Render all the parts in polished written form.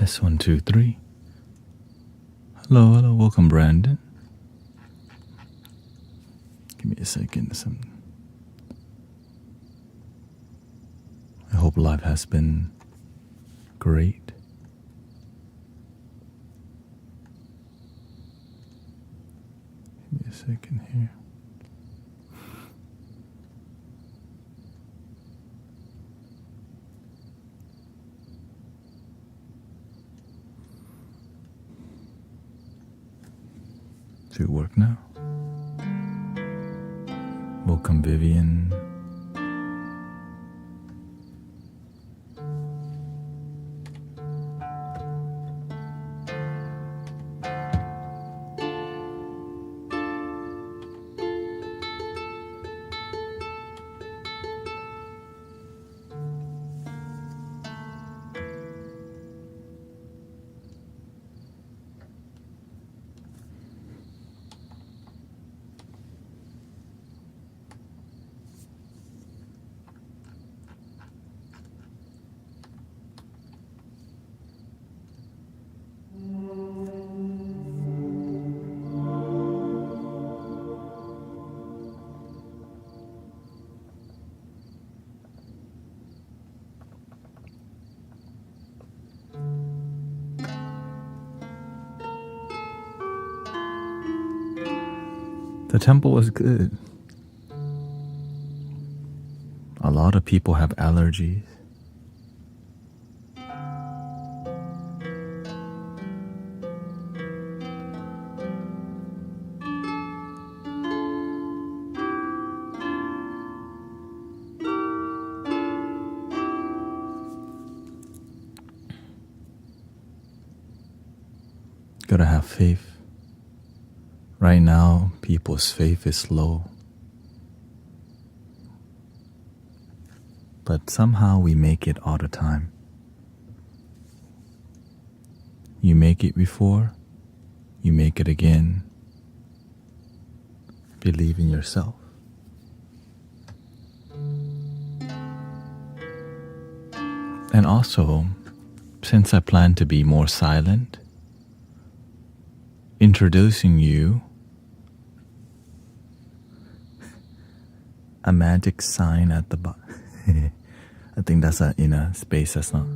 Test 1, 2, 3. Hello, welcome Brandon. Give me a second. I hope life has been great. Give me a second here. To work now. Welcome Vivian. The temple was good. A lot of people have allergies. Gotta have faith. Right now, people's faith is low. But somehow we make it all the time. You make it before, you make it again. Believe in yourself. And also, since I plan to be more silent, introducing you a magic sign at the bottom. I think that's in a space that's not.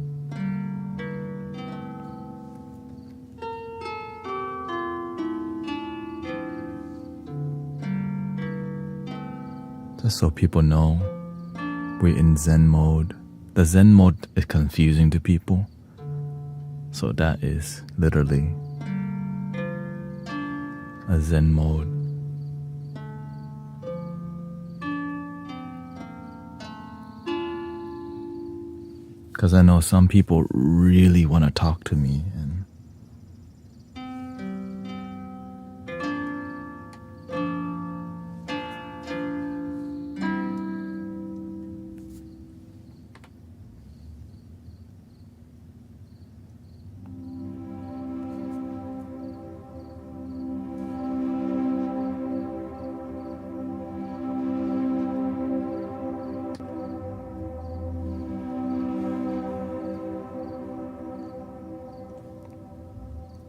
Just so people know, we're in Zen mode. The Zen mode is confusing to people. So that is literally a Zen mode. Because I know some people really want to talk to me, and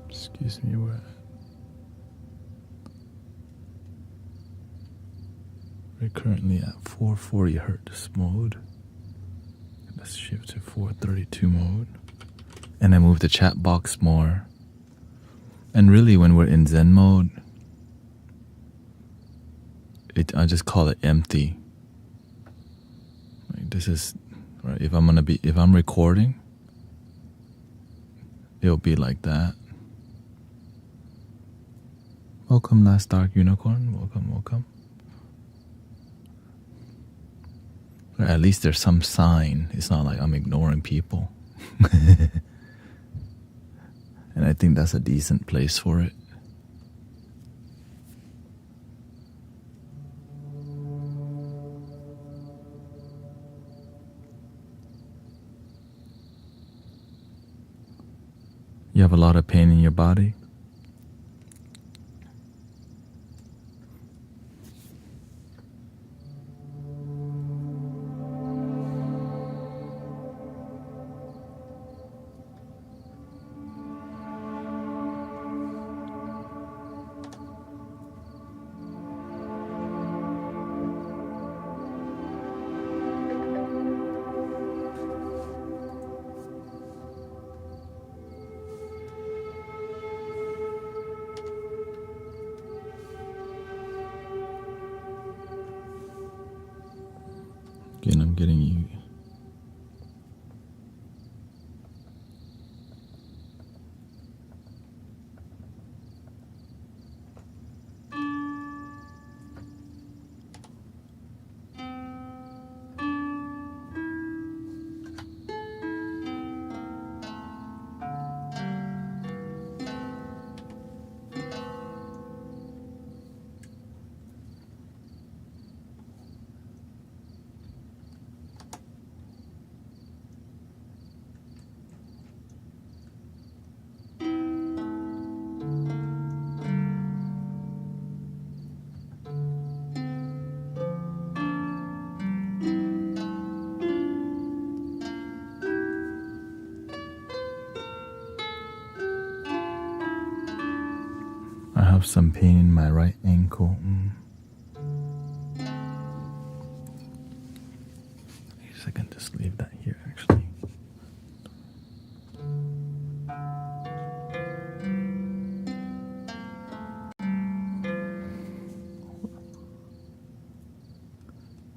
excuse me, we're currently at 440 hertz mode. Let's shift to 432 mode. And I move the chat box more. And really when we're in Zen mode, I just call it empty. Like this is right. If I'm recording, it'll be like that. Welcome, Last Dark Unicorn. Welcome. Or at least there's some sign. It's not like I'm ignoring people. And I think that's a decent place for it. You have a lot of pain in your body? Again, I'm getting you. I have some pain in my right ankle. I guess I can just leave that here actually.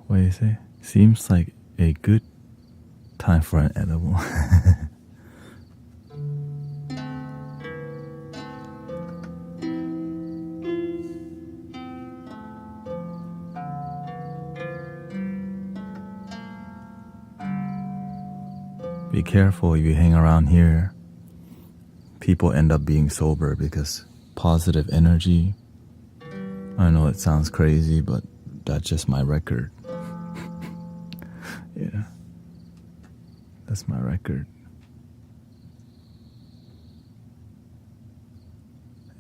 What do you say? Seems like a good time for an edible. Be careful if you hang around here. People end up being sober because positive energy. I know it sounds crazy, but that's just my record. Yeah. That's my record.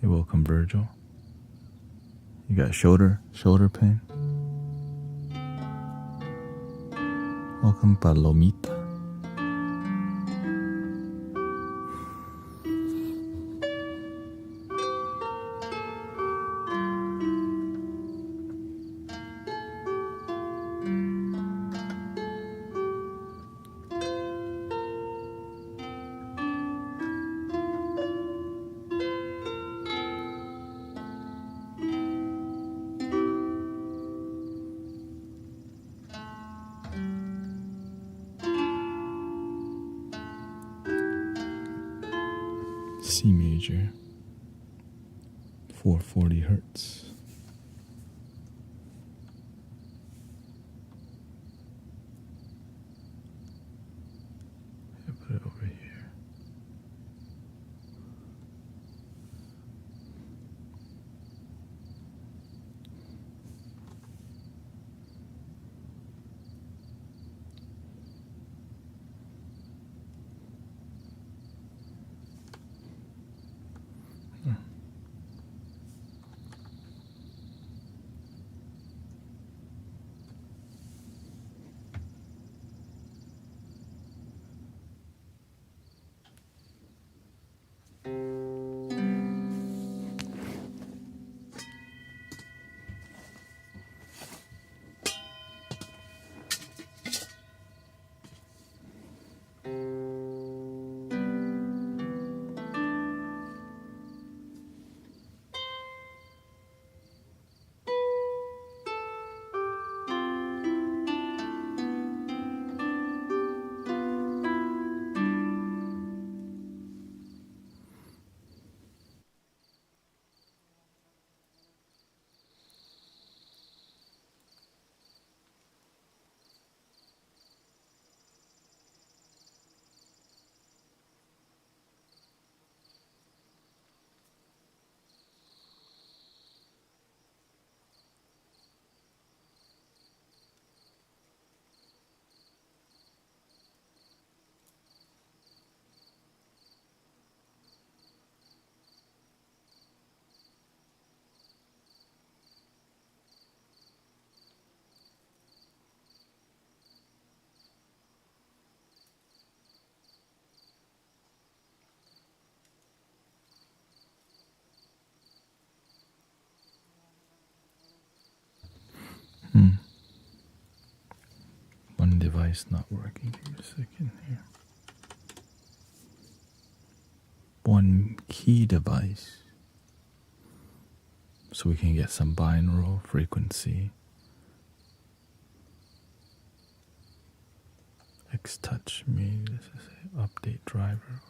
Hey, welcome, Virgil. You got shoulder pain? Welcome, Palomita. C major, 440 hertz. I'll put it over here. One device not working. Give me a second here. One key device. So we can get some binaural frequency. X touch me. This is a update driver.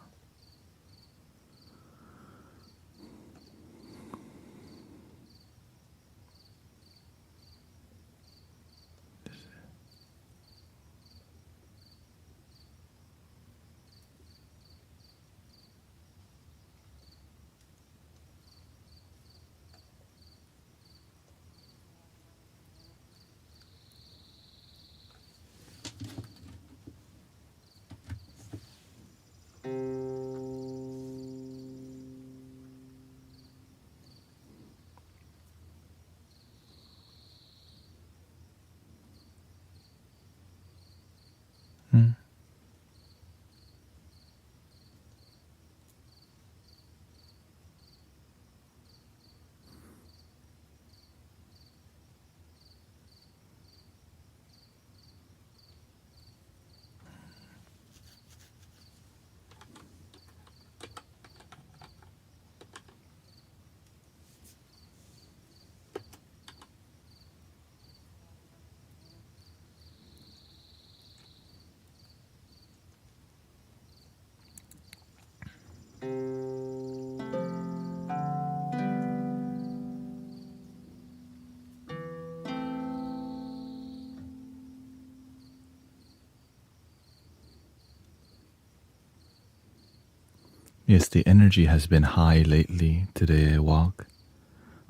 Yes, the energy has been high lately. Today I walk,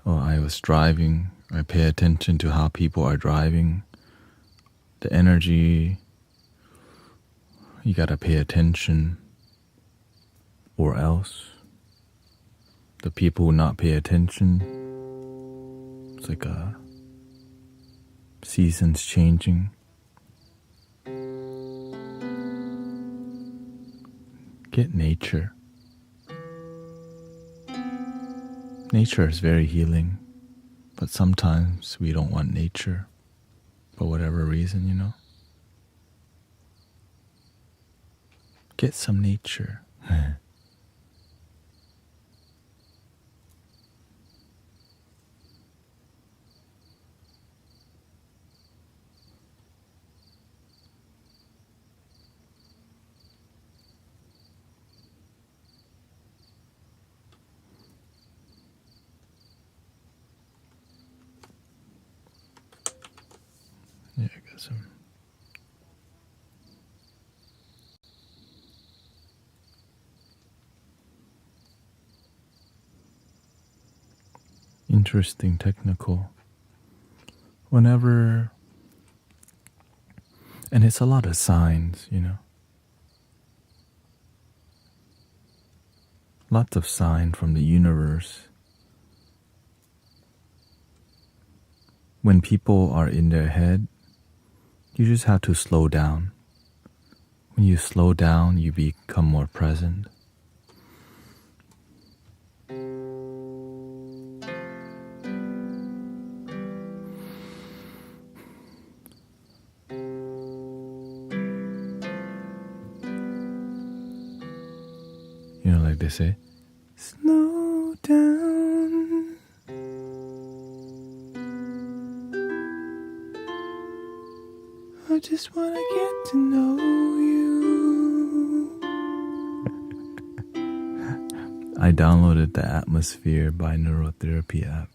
or I was driving. I pay attention to how people are driving. The energy, you gotta pay attention, or else the people who not pay attention, it's like a seasons changing. Get nature. Nature is very healing, but sometimes we don't want nature for whatever reason, you know. Get some nature. Yeah, I got some. Interesting technical. Whenever, and it's a lot of signs, you know. Lots of sign from the universe. When people are in their head, you just have to slow down. When you slow down, you become more present. You know, like they say, slow down. I just want to get to know you. I downloaded the Atmosphere by Neurotherapy app.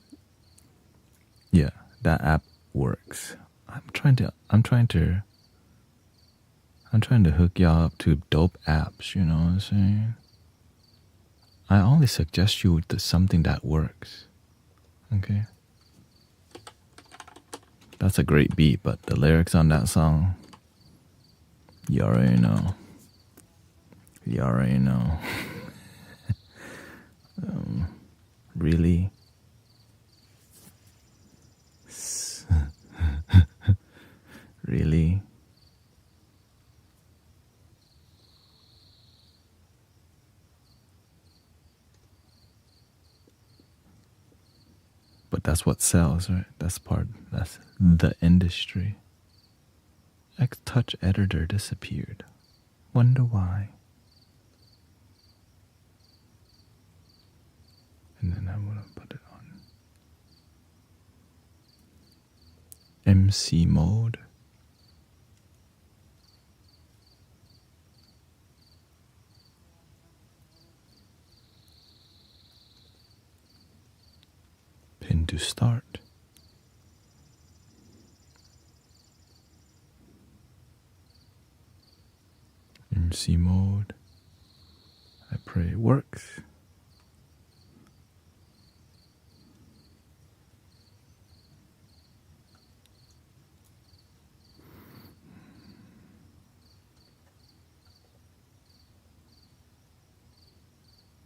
Yeah, that app works. I'm trying to hook y'all up to dope apps, you know what I'm saying? I only suggest you to something that works. Okay? That's a great beat, but the lyrics on that song, you already know. You already know. Really? Really? But that's what sells, right? That's the industry. X-Touch editor disappeared. Wonder why. And then I'm gonna put it on MC mode. to start. In C mode, I pray it works.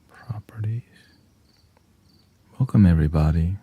Properties. Welcome everybody.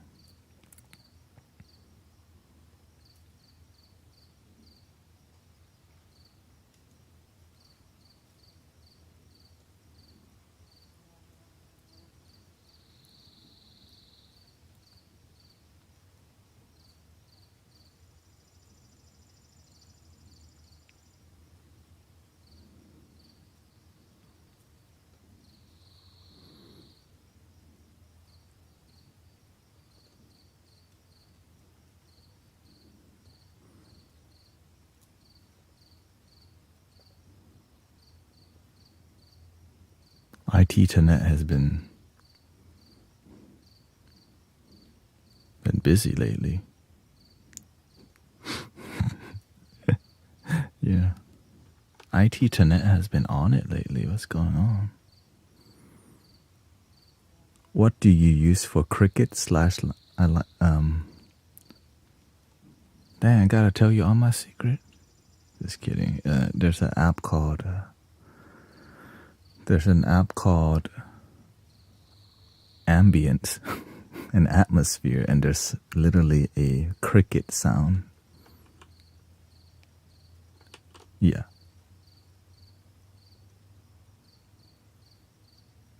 IT Tanet has been busy lately. Yeah. IT Tanet has been on it lately. What's going on? What do you use for cricket slash Dang, I gotta tell you all my secret. Just kidding. There's an app called Ambient, an atmosphere, and there's literally a cricket sound. Yeah.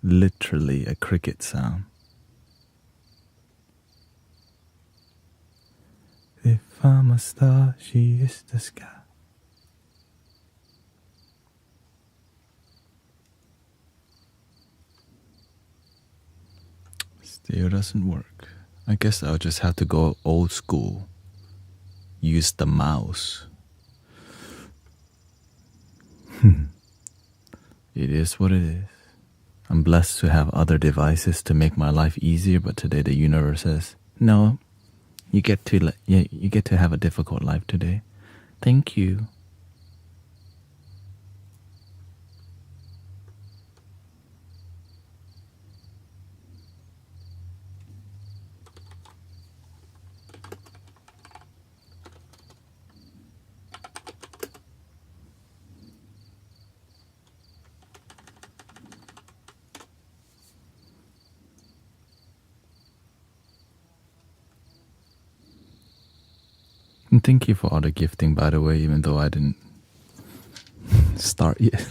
Literally a cricket sound. If I'm a star, she is the sky. Still doesn't work. I guess I'll just have to go old school. Use the mouse. It is what it is. I'm blessed to have other devices to make my life easier, but today the universe says, no, you get to have a difficult life today. Thank you. And thank you for all the gifting, by the way, even though I didn't start yet.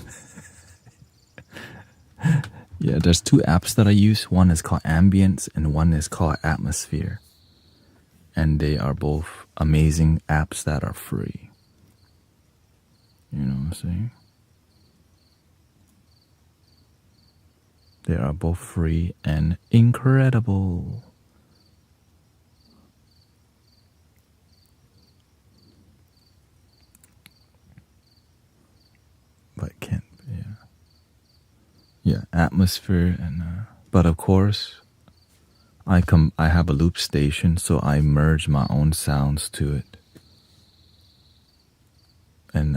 Yeah, there's two apps that I use. One is called Ambience and one is called Atmosphere. And they are both amazing apps that are free. You know what I'm saying? They are both free and incredible. But can't, yeah. Yeah, Atmosphere and, but of course, I have a loop station, so I merge my own sounds to it. And,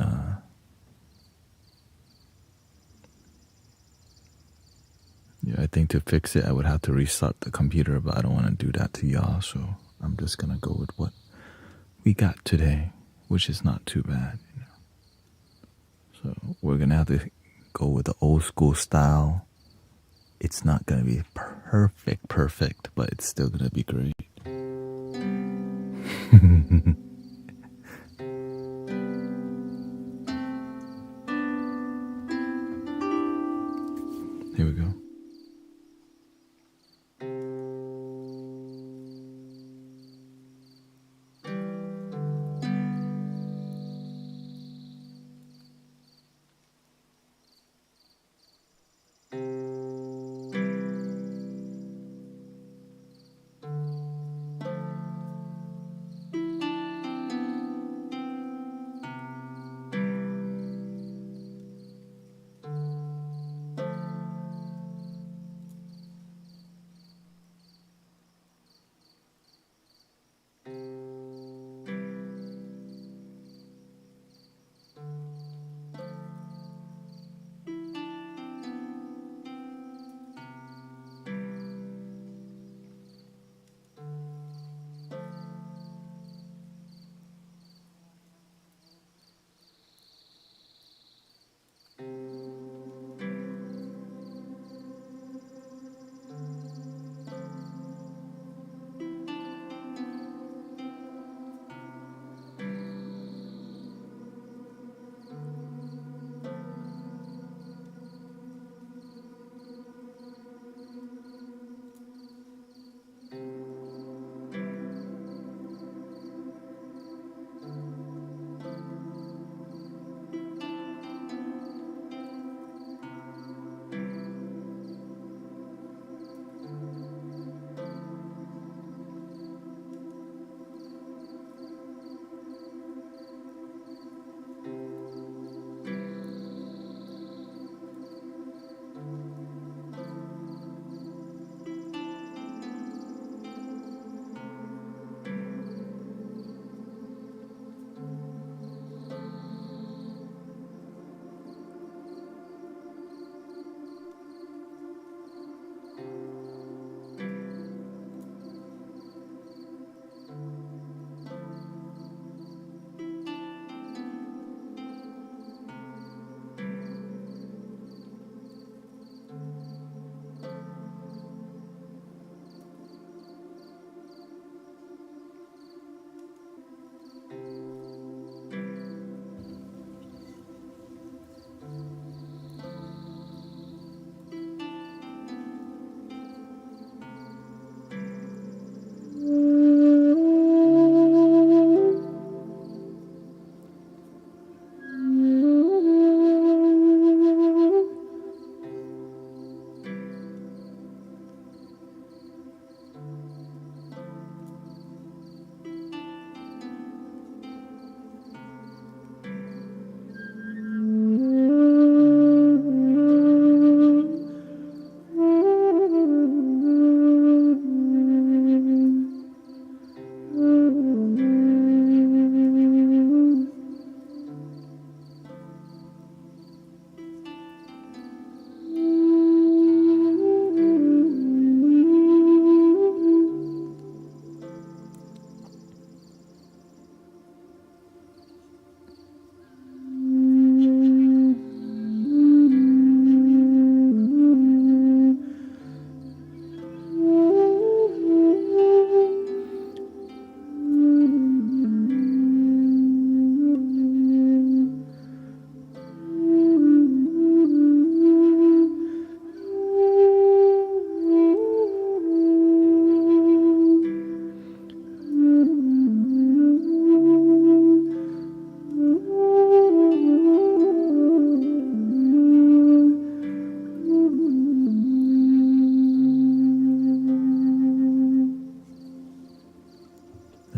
yeah, I think to fix it, I would have to restart the computer, but I don't want to do that to y'all, so I'm just gonna go with what we got today, which is not too bad, you know. So we're gonna have to go with the old school style. It's not gonna be perfect, but it's still gonna be great. Here we go.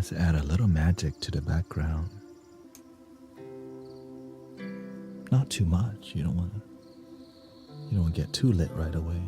Let's add a little magic to the background. Not too much. You don't want to get too lit right away.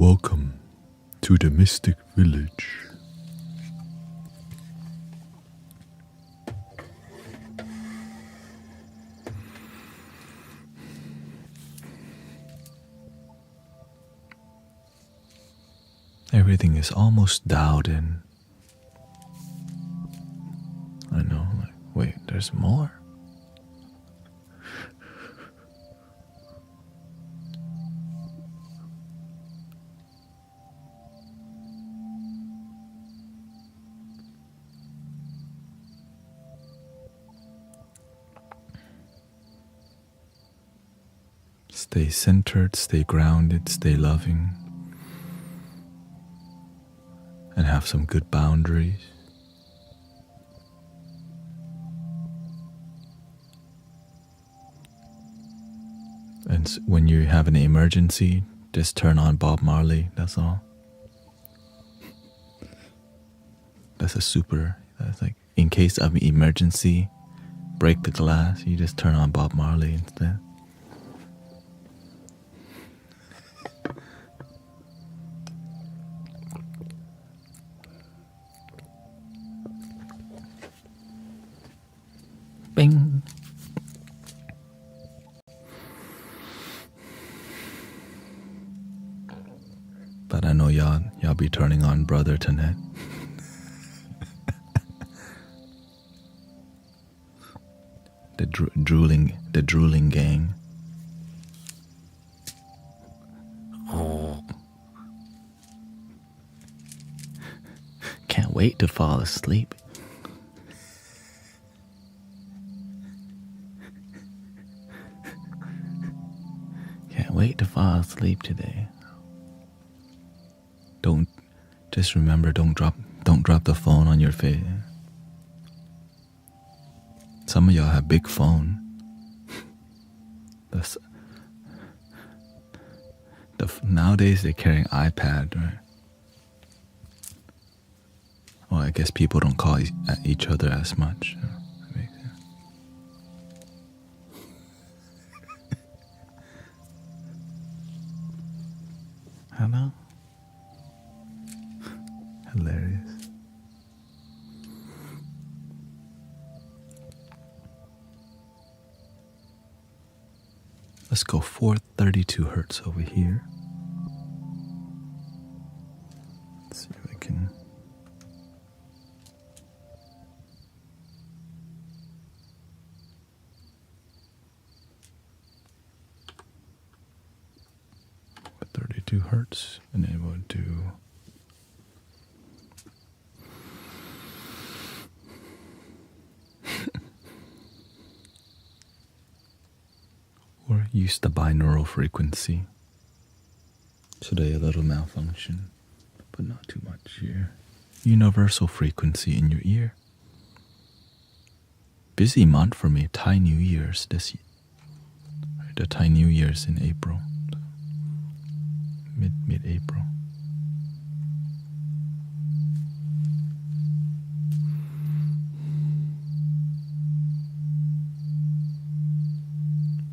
Welcome to the Mystic Village. Everything is almost dialed in. I know, like, wait, there's more? Stay centered, stay grounded, stay loving, and have some good boundaries. And when you have an emergency, just turn on Bob Marley, that's all. That's like, in case of an emergency, break the glass, you just turn on Bob Marley instead. Bing. But I know y'all be turning on Brother Tanet. the drooling gang. Oh. Can't wait to fall asleep. Can't wait to fall asleep today. Just remember, don't drop the phone on your face. Some of y'all have big phone. Nowadays they're carrying iPad, right? Well, I guess people don't call each other as much. That makes sense. Hello? Hilarious. Let's go 432 hertz over here. Let's see if I can. With 32 hertz, and then we'll do. Or use the binaural frequency. Today a little malfunction, but not too much here. Universal frequency in your ear. Busy month for me. Thai New Year's this year. The Thai New Year's in April. Mid-April.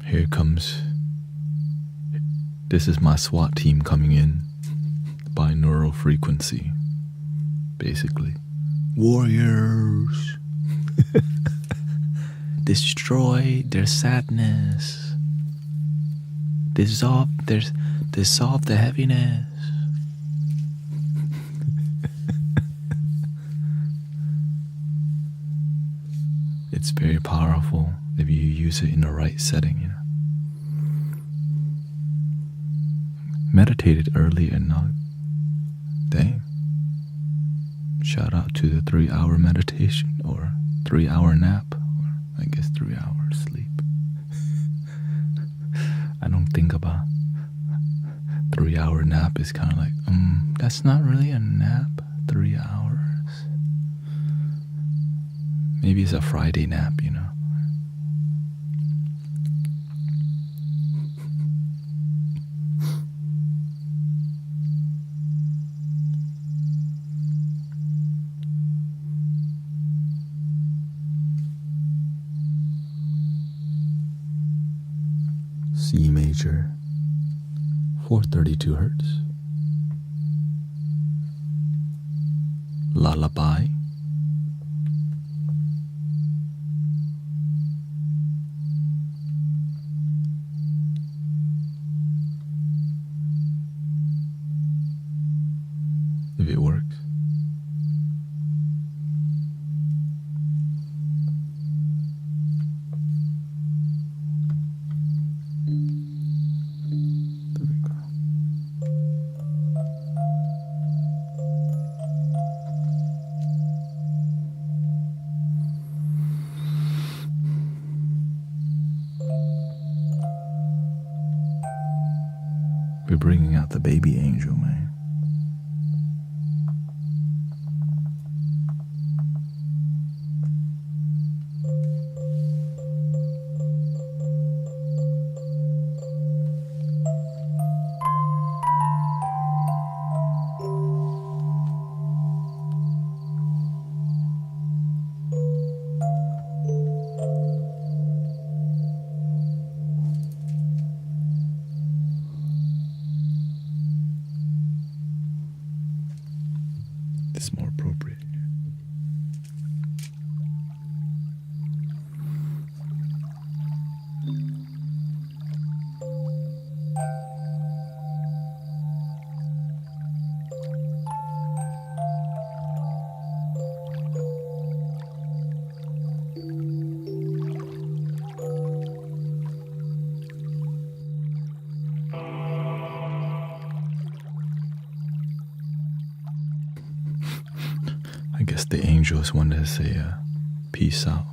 Here comes. This is my SWAT team coming in. Binaural frequency. Basically. Warriors. Destroy their sadness. Dissolve the heaviness. It's very powerful if you use it in the right setting, you know. Meditated early and not. Dang. Shout out to the 3-hour meditation or 3-hour nap, or I guess 3 hours sleep. I don't think about 3-hour nap is kind of like, that's not really a nap, 3 hours. Maybe it's a Friday nap, you know. C major, 432 hertz. lullaby. If it works. There we go. We're bringing out the baby angel, man. It's more appropriate. I guess the angels wanted to say peace out.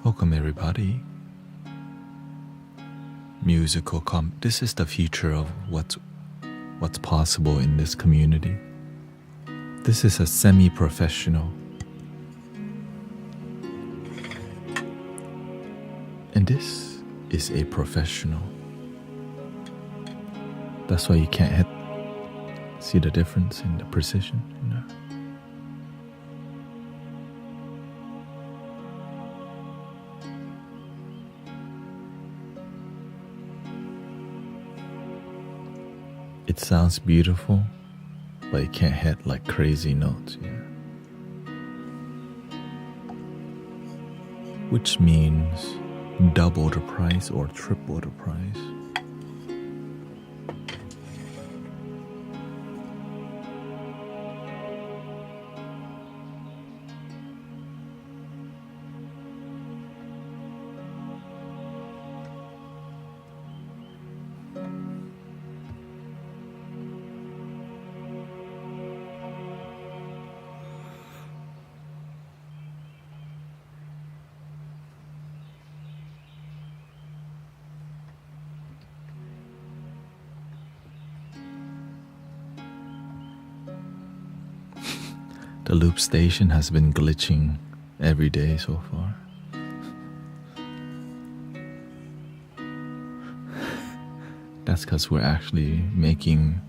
Welcome everybody. Musical this is the future of what's possible in this community. This is a semi-professional. And this is a professional. That's why you can't see the difference in the precision, you know? It sounds beautiful, but it can't hit like crazy notes, yeah. Which means double the price or triple the price. The loop station has been glitching every day so far. That's because we're actually making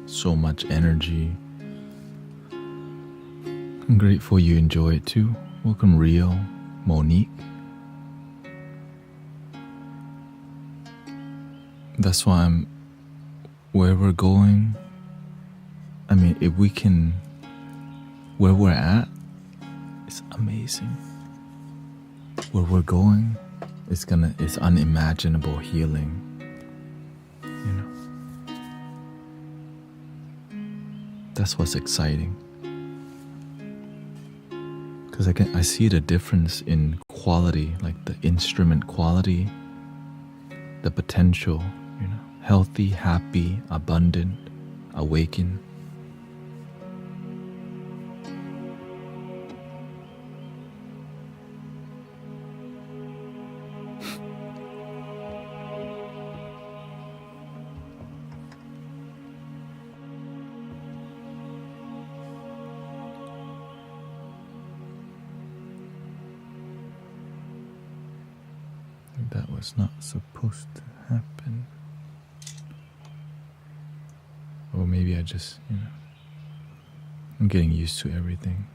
so much energy. I'm grateful you enjoy it too. Welcome Rio, Monique. That's why where we're going, I mean, if we can, where we're at, it's amazing. Where we're going, it's unimaginable healing, you know. That's what's exciting. Because I see the difference in quality, like the instrument quality, the potential, you know, healthy, happy, abundant, awakened. That was not supposed to happen. Or maybe I just, you know, I'm getting used to everything.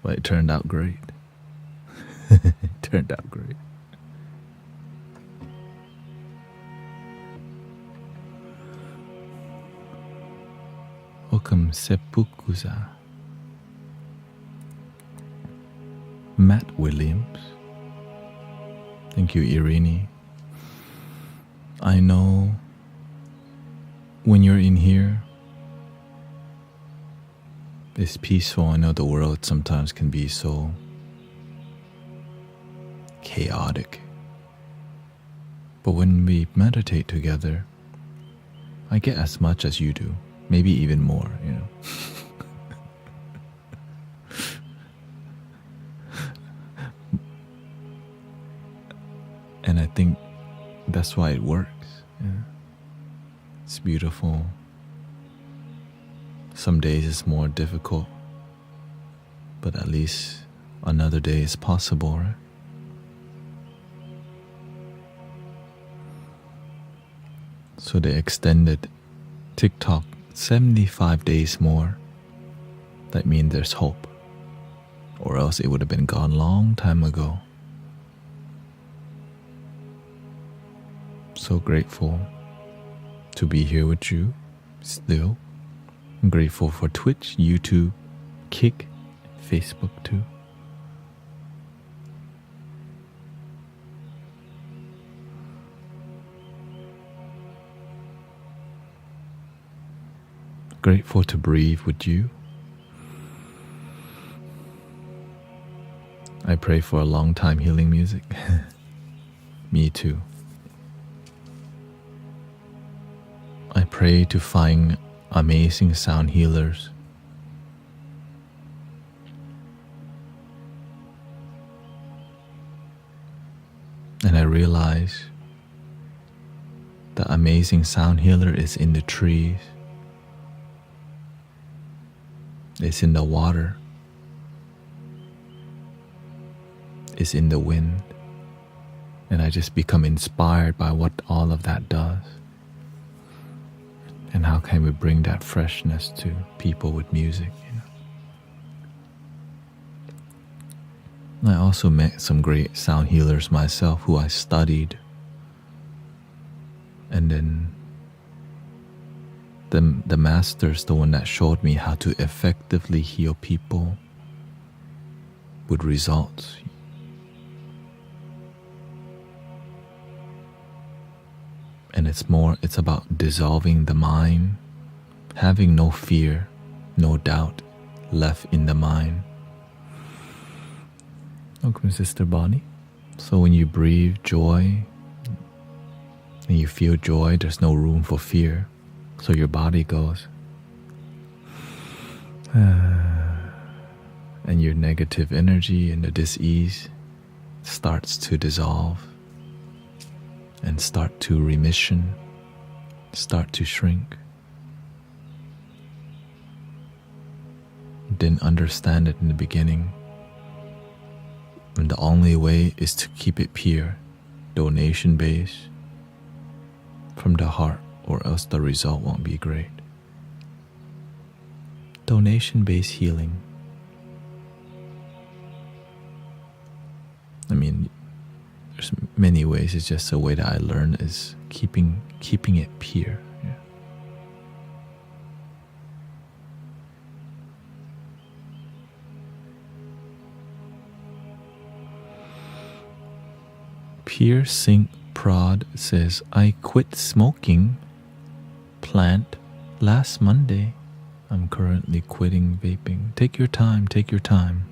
But it turned out great. It turned out great. Welcome Sepukuza. Matt Williams. Thank you, Irene. I know when you're in here, it's peaceful. I know the world sometimes can be so chaotic. But when we meditate together, I get as much as you do, maybe even more, you know. And I think that's why it works. Yeah. It's beautiful. Some days it's more difficult, but at least another day is possible, right? So they extended TikTok 75 days more. That means there's hope, or else it would have been gone long time ago. So grateful to be here with you still. I'm grateful for Twitch, YouTube, Kick, Facebook too. Grateful to breathe with you. I pray for a long time healing music. Me too. I pray to find amazing sound healers realize the amazing sound healer is in the trees, it's in the water, it's in the wind. And I just become inspired by what all of that does. And how can we bring that freshness to people with music, I also met some great sound healers myself who I studied. And then the master's the one that showed me how to effectively heal people with results. And it's about dissolving the mind, having no fear, no doubt left in the mind. Welcome, Sister Bonnie. So when you breathe joy and you feel joy, there's no room for fear. So your body goes, and your negative energy and the dis-ease starts to dissolve and start to remission, start to shrink. Didn't understand it in the beginning. And the only way is to keep it pure, donation-based, from the heart, or else the result won't be great. Donation-based healing. I mean, there's many ways. It's just the way that I learn is keeping it pure. Yeah. Pierre Sink Prod says, I quit smoking plant last Monday. I'm currently quitting vaping. Take your time, take your time.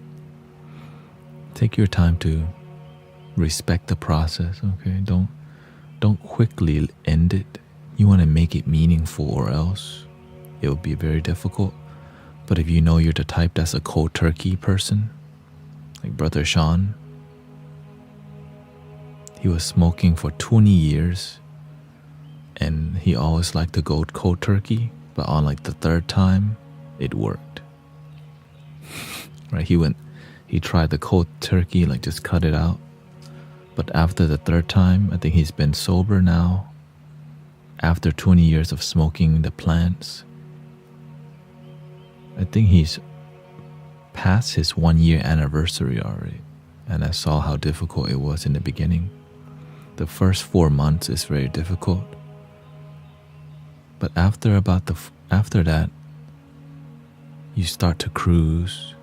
Take your time to respect the process, okay? Don't quickly end it. You want to make it meaningful, or else it will be very difficult. But if you know you're the type that's a cold turkey person, like Brother Sean, he was smoking for 20 years and he always liked to go cold turkey, but on like the third time, it worked. Right? He tried the cold turkey, like just cut it out. But after the third time, I think he's been sober now. After 20 years of smoking the plants, I think he's past his 1 year anniversary already. And I saw how difficult it was in the beginning. The first 4 months is very difficult. But after that, you start to cruise,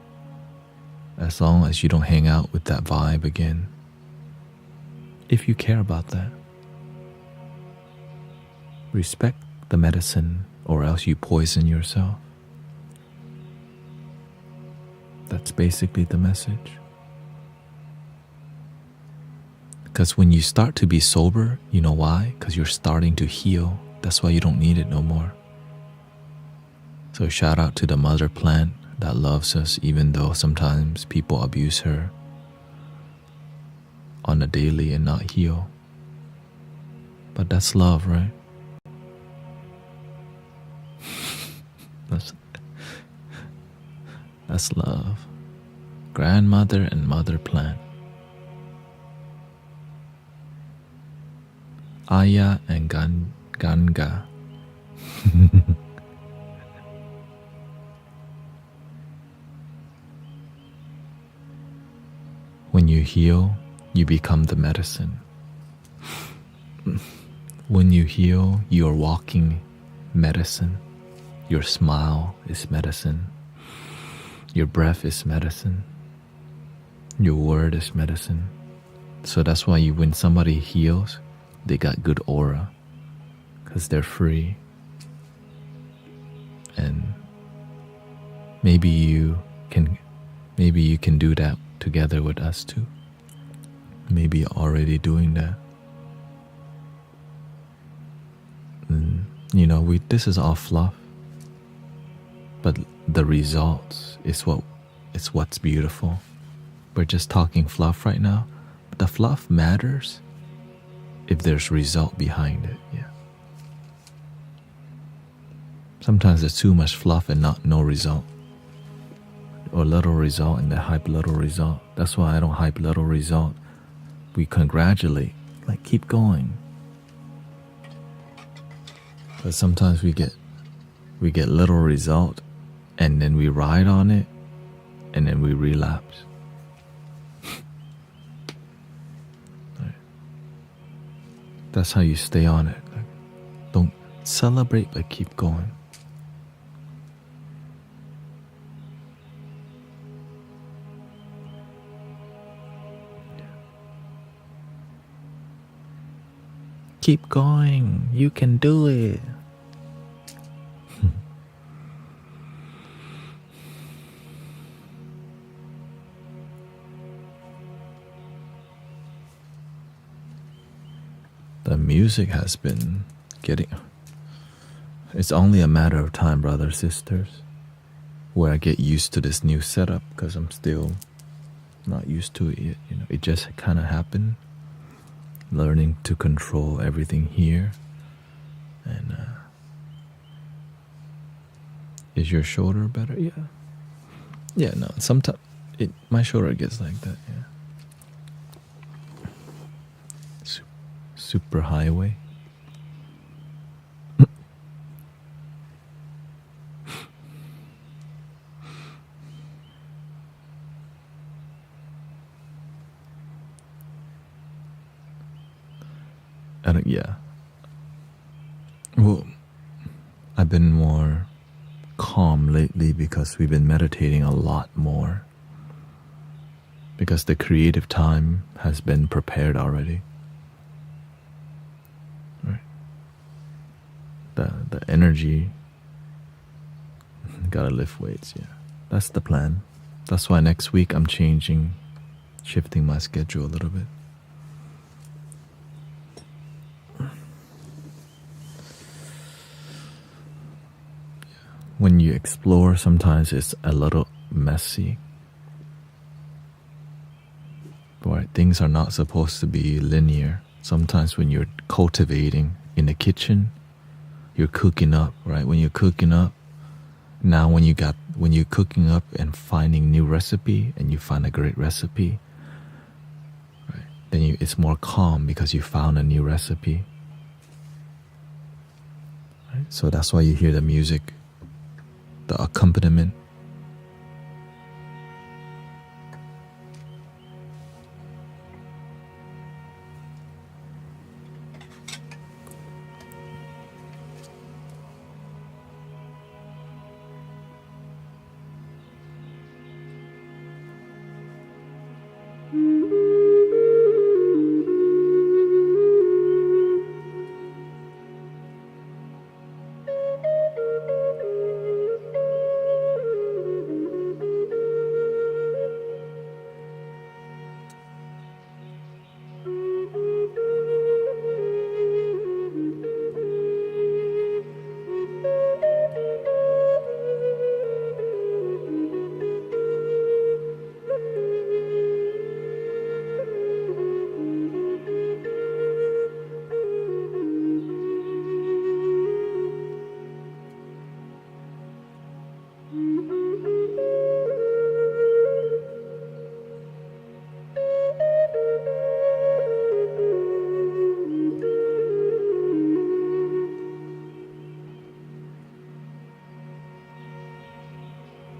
as long as you don't hang out with that vibe again. If you care about that. Respect the medicine, or else you poison yourself. That's basically the message. Because when you start to be sober, you know why? Because you're starting to heal. That's why you don't need it no more. So shout out to the mother plant that loves us, even though sometimes people abuse her on a daily and not heal. But that's love, right? That's love. Grandmother and mother plant. Aya and Ganga. When you heal, you become the medicine. When you heal, you are walking medicine. Your smile is medicine. Your breath is medicine. Your word is medicine. So that's why when somebody heals, they got good aura, because they're free. And maybe you can do that together with us too. Maybe you're already doing that. And, this is all fluff, but the results is what's beautiful. We're just talking fluff right now, but the fluff matters if there's result behind it. Yeah. Sometimes there's too much fluff and no result, or little result, and they hype little result. That's why I don't hype little result. We congratulate, like, keep going. But sometimes we get little result, and then we ride on it, and then we relapse. Right. That's how you stay on it. Like, don't celebrate, but keep going. Keep going. You can do it. The music has been getting... It's only a matter of time, brothers, sisters, where I get used to this new setup, because I'm still not used to it yet. You know, it just kind of happened. Learning to control everything here. And is your shoulder better? Yeah, no, sometimes my shoulder gets like that. Yeah. Super highway. Yeah. Well, I've been more calm lately because we've been meditating a lot more. Because the creative time has been prepared already. Right. The energy. Gotta lift weights, yeah. That's the plan. That's why next week I'm shifting my schedule a little bit. When you explore, sometimes it's a little messy. Right? Things are not supposed to be linear. Sometimes when you're cultivating in the kitchen, you're cooking up, right? When you're cooking up, now when you're cooking up and finding new recipe, and you find a great recipe, right? Then it's more calm because you found a new recipe. Right? So that's why you hear the music, the accompaniment.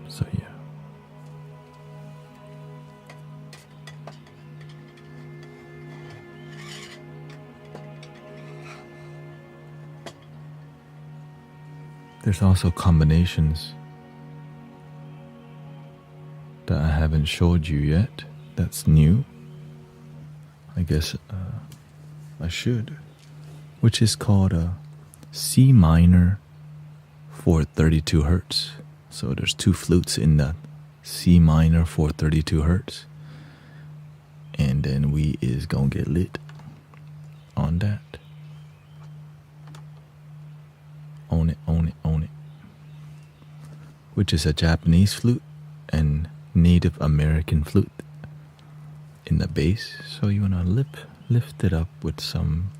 So yeah. There's also combinations that I haven't showed you yet. That's new. I guess I should. Which is called a C minor for 32 hertz. So there's two flutes in that C minor for 32 hertz. And then we is gonna get lit on that. Own it, own it, own it. Which is a Japanese flute and Native American flute in the bass. So you wanna lift it up with some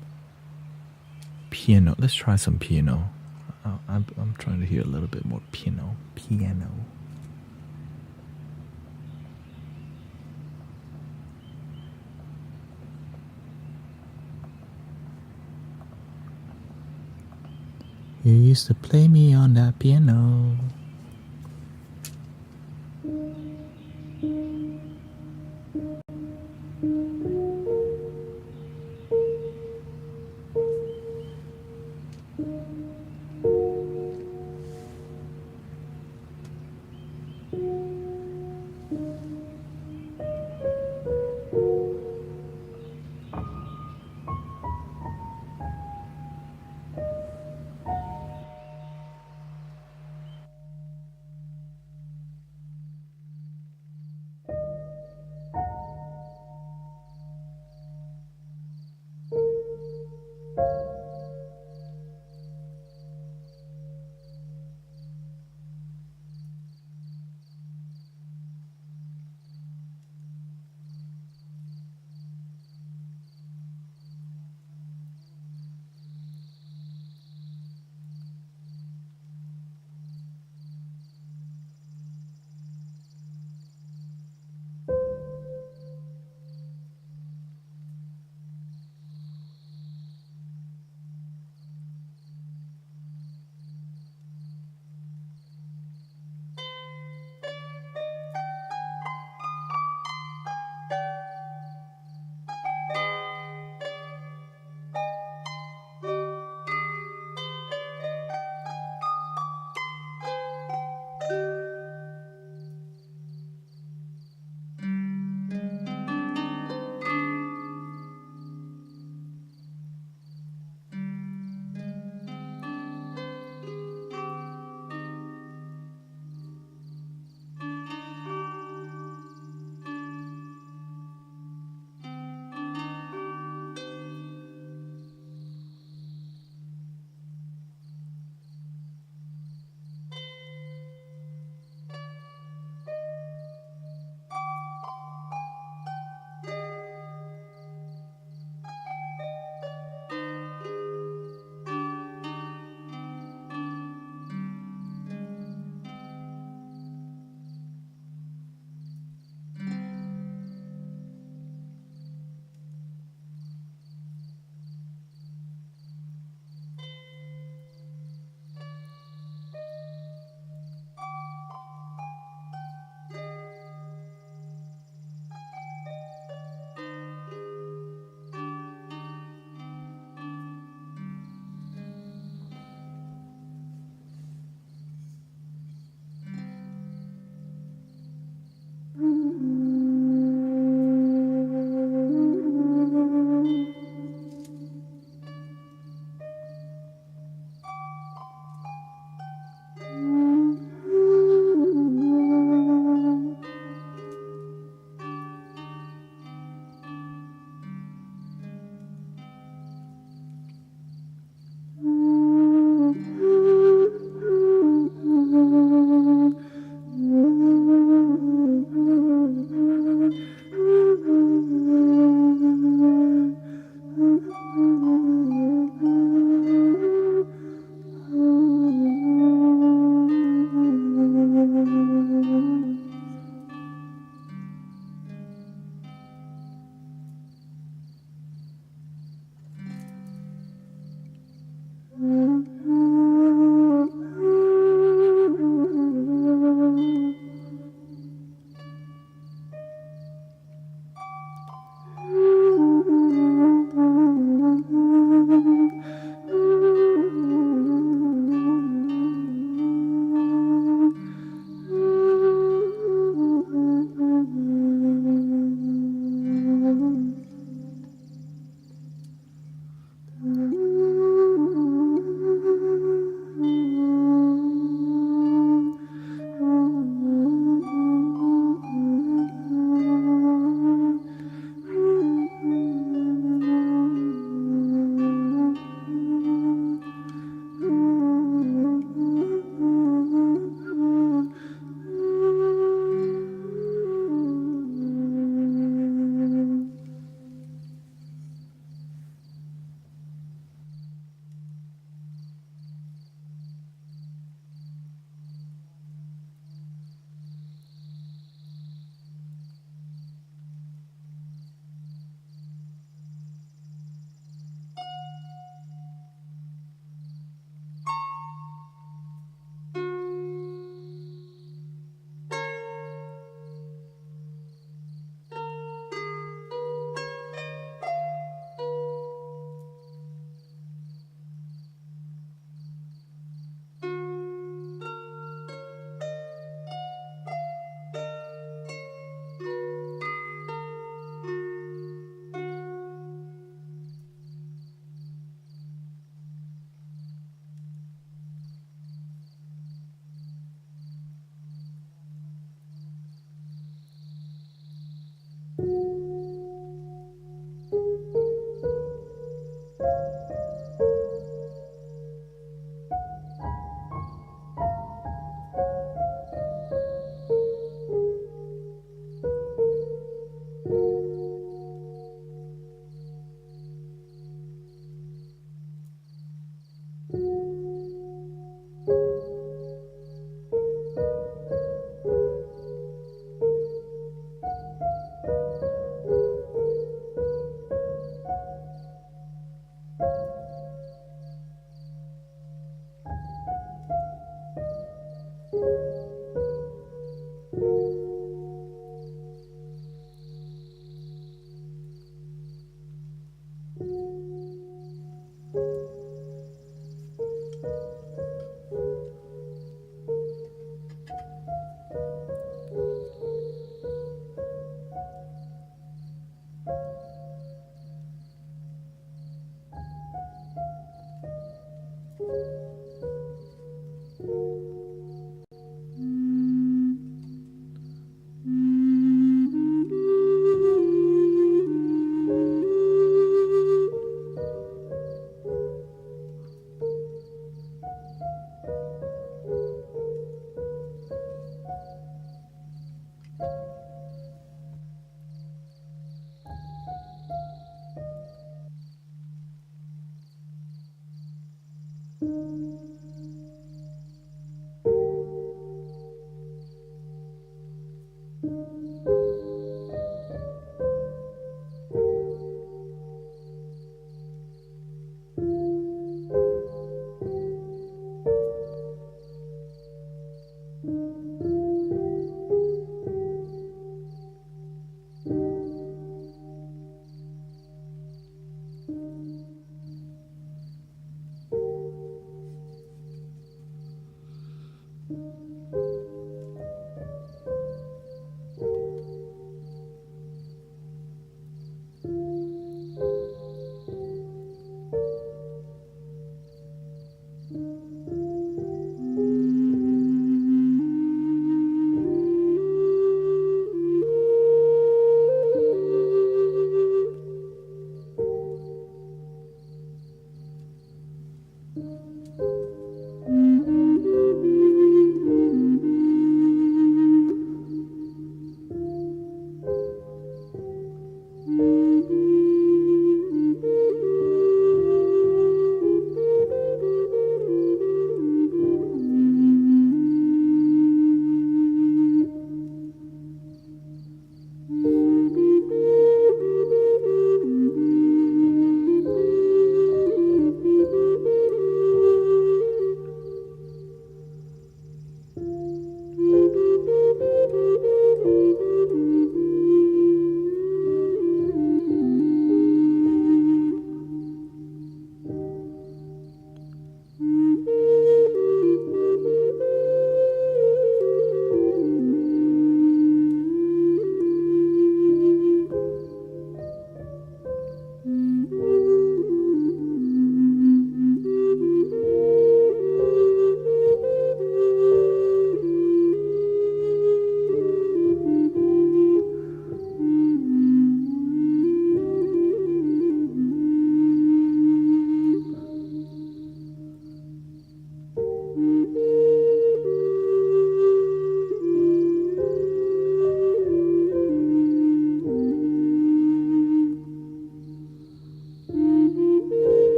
piano. Let's try some piano. I'm trying to hear a little bit more piano. Piano. You used to play me on that piano.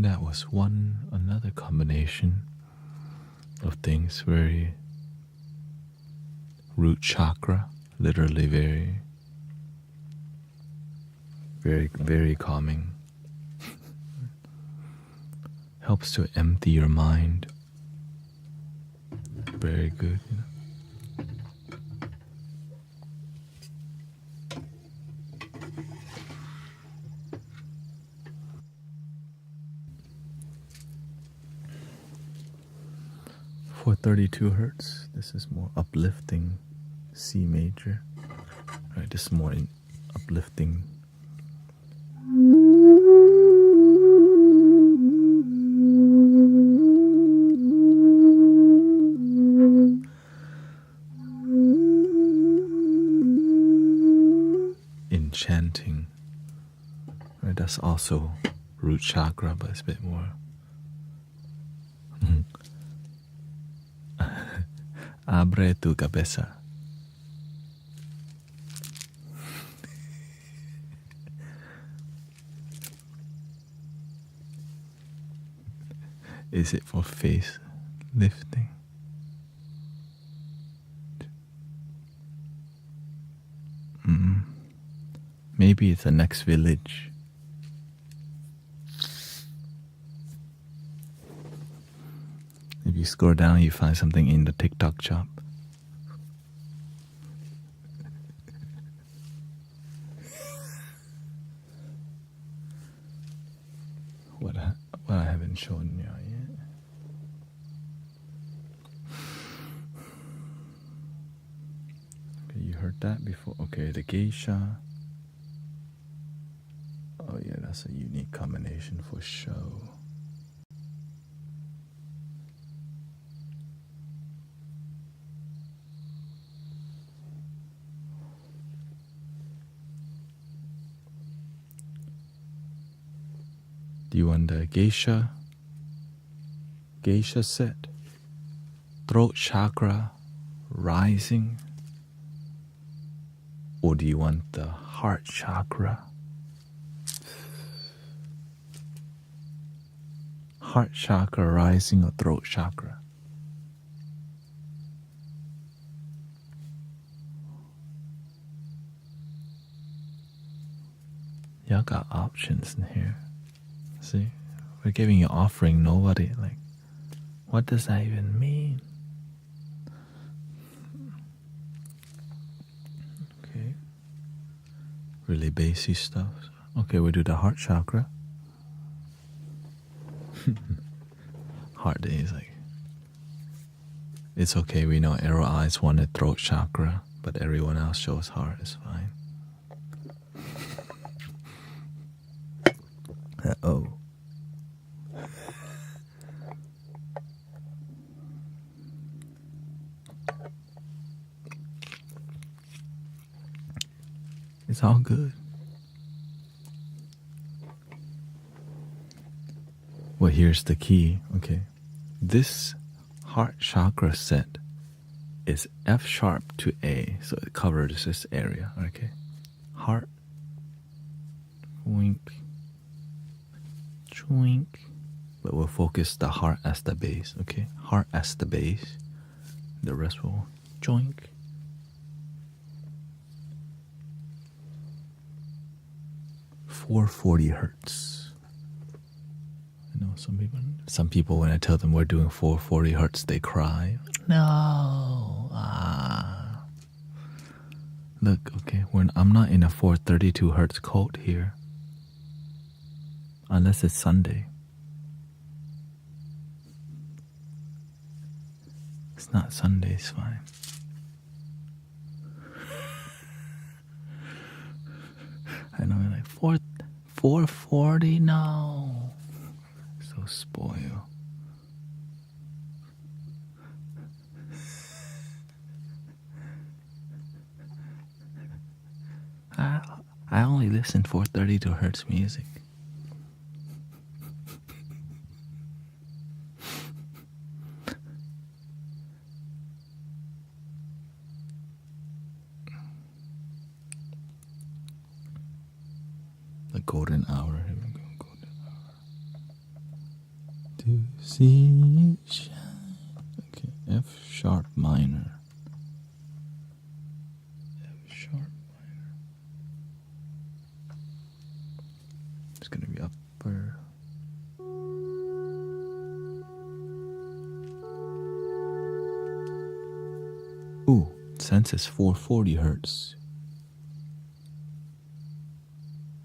that was another combination of things. Very root chakra, literally very calming. Helps to empty your mind. Very good, you know. 432 hertz. This is more uplifting C major. Right, this is more uplifting. Enchanting. Right, that's also root chakra, but it's a bit more. Abre tu cabeza. Is it for face lifting? Maybe it's the next village. If you scroll down, you find something in the TikTok shop. What I haven't shown you yet. Okay, you heard that before. Okay, the geisha. Oh yeah, that's a unique combination for show. Do you want the geisha set? Throat chakra rising? Or do you want the heart chakra? Heart chakra rising or throat chakra? Y'all got options in here. See, we're giving you offering. Nobody like, what does that even mean? Okay, really basic stuff. Okay, we do the heart chakra. Heart is like, it's okay. We know Arrow Eyes wanted throat chakra, but everyone else shows heart. It's fine. Uh-oh. It's all good. Well, here's the key. Okay. This heart chakra set is F sharp to A, so it covers this area. Okay. Heart. Wink. Joink. But we'll focus the heart as the base. Okay. Heart as the base. The rest will joink. .440 hertz. I know some people when I tell them we're doing 440 hertz, they cry. No. Look, okay, I'm not in a 432 hertz cult here. Unless it's Sunday. It's not Sunday, it's fine. I know, like 440, no. So spoiled. I only listen 432 hertz music. The golden hour. Here we go, golden hour. to see you shine. Okay, F sharp minor. F sharp minor. It's gonna be upper. Ooh, since it's 440 hertz,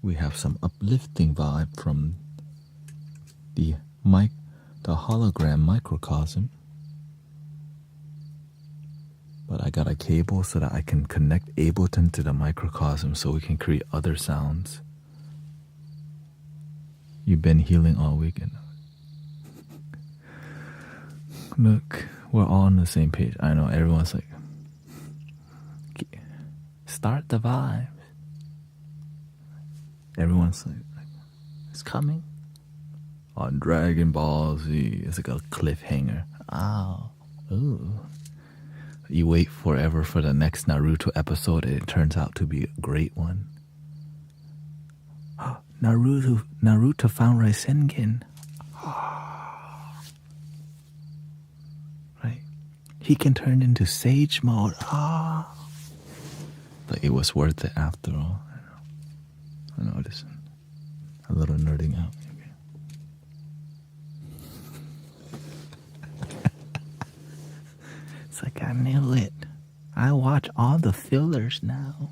we have some uplifting vibe from the hologram microcosm. But I got a cable so that I can connect Ableton to the microcosm so we can create other sounds. You've been healing all weekend. Look, we're all on the same page. I know everyone's like, start the vibes. Everyone's like it's coming. On Dragon Ball Z, it's like a cliffhanger. Oh, ooh. You wait forever for the next Naruto episode, and it turns out to be a great one. Naruto found Rasengan. Right? He can turn into Sage mode. But it was worth it after all. I know this. A little nerding out. It's like I knew it. I watch all the fillers now.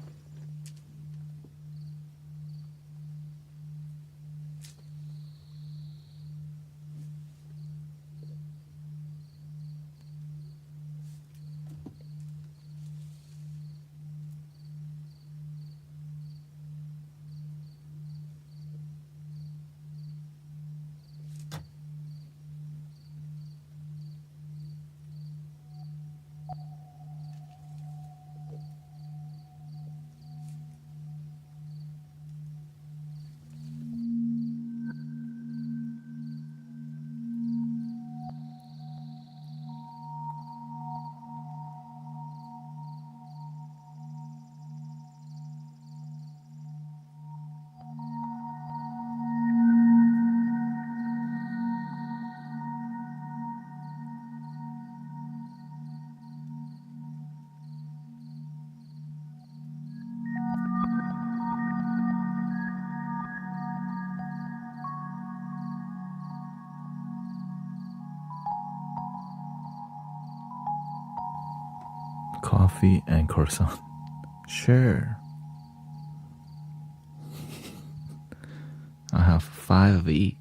Coffee and croissant. Sure. I have 5 of each.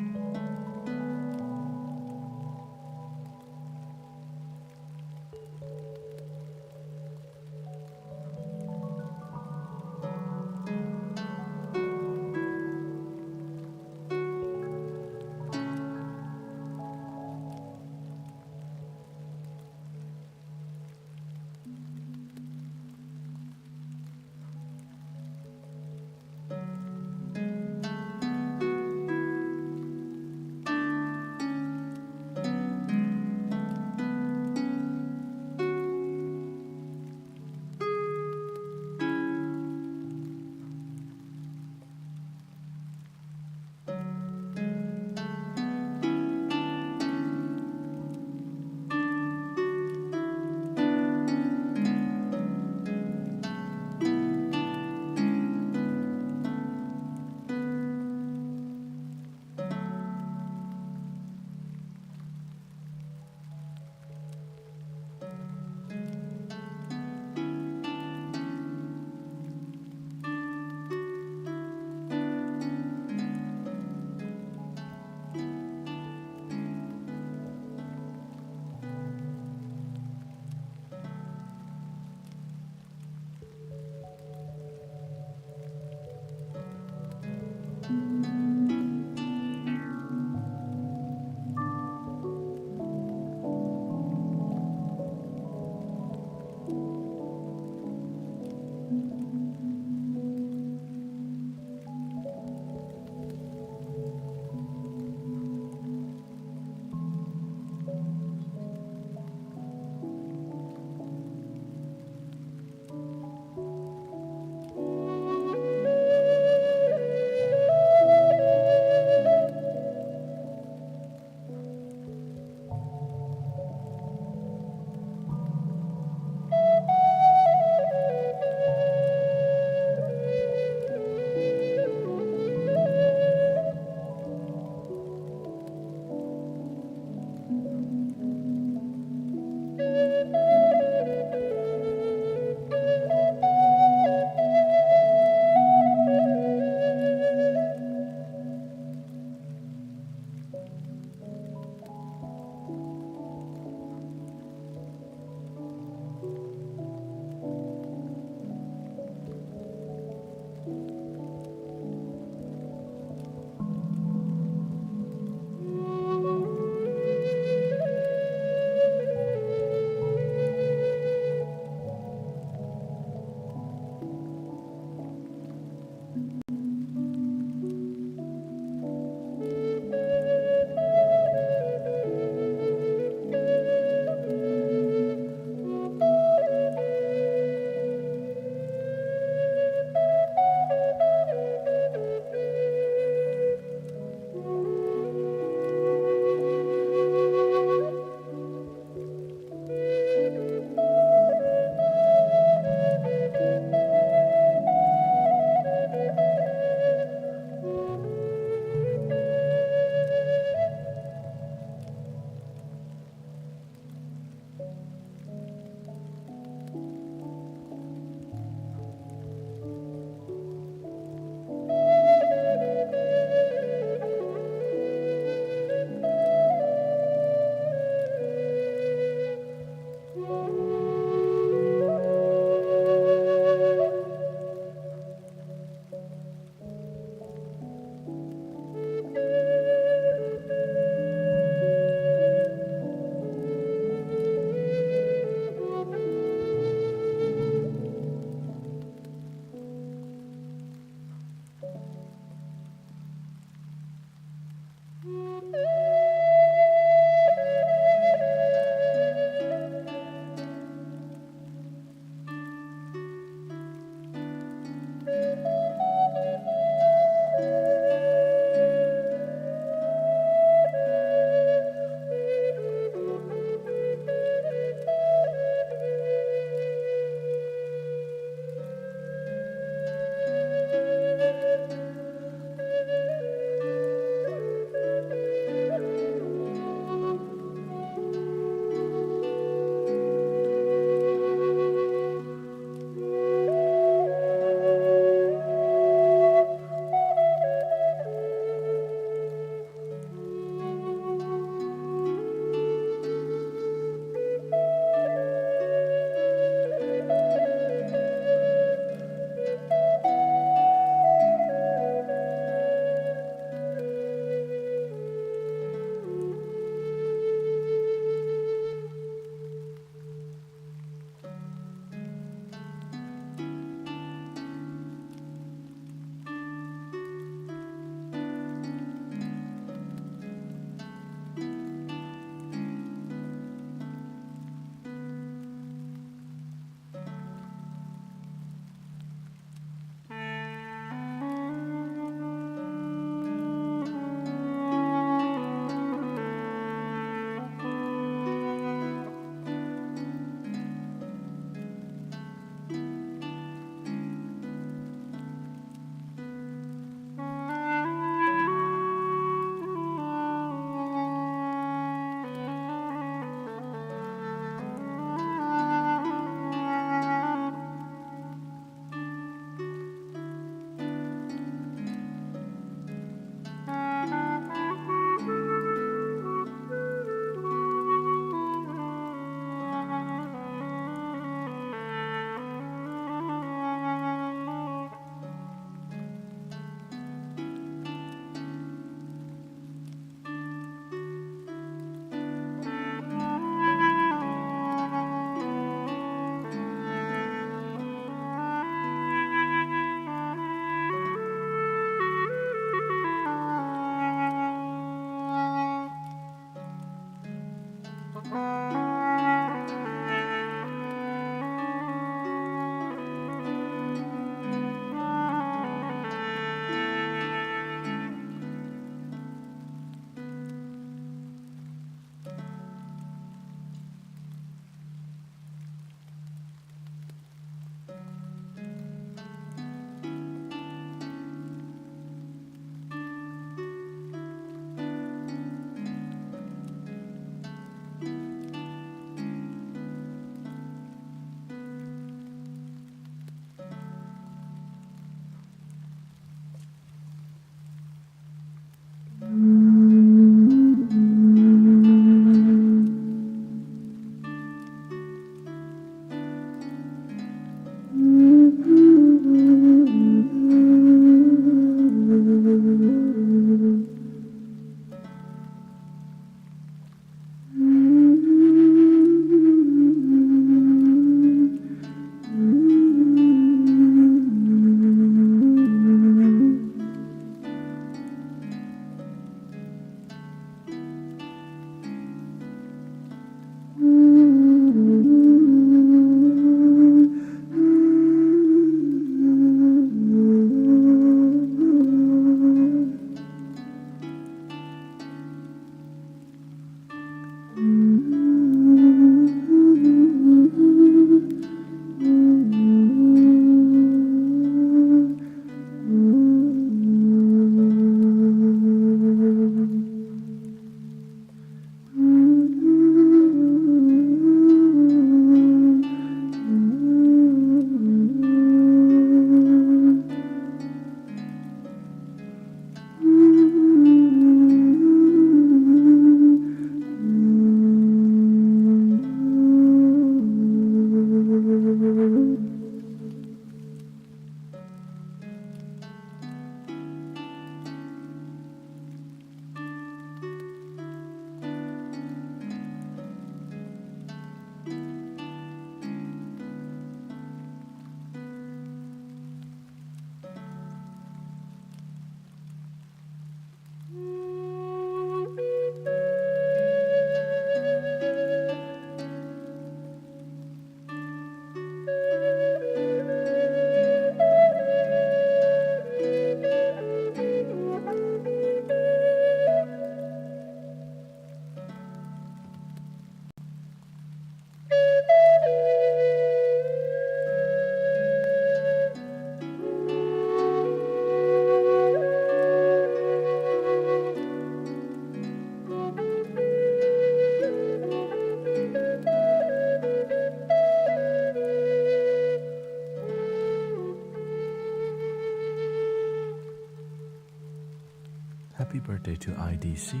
Happy birthday to IDC.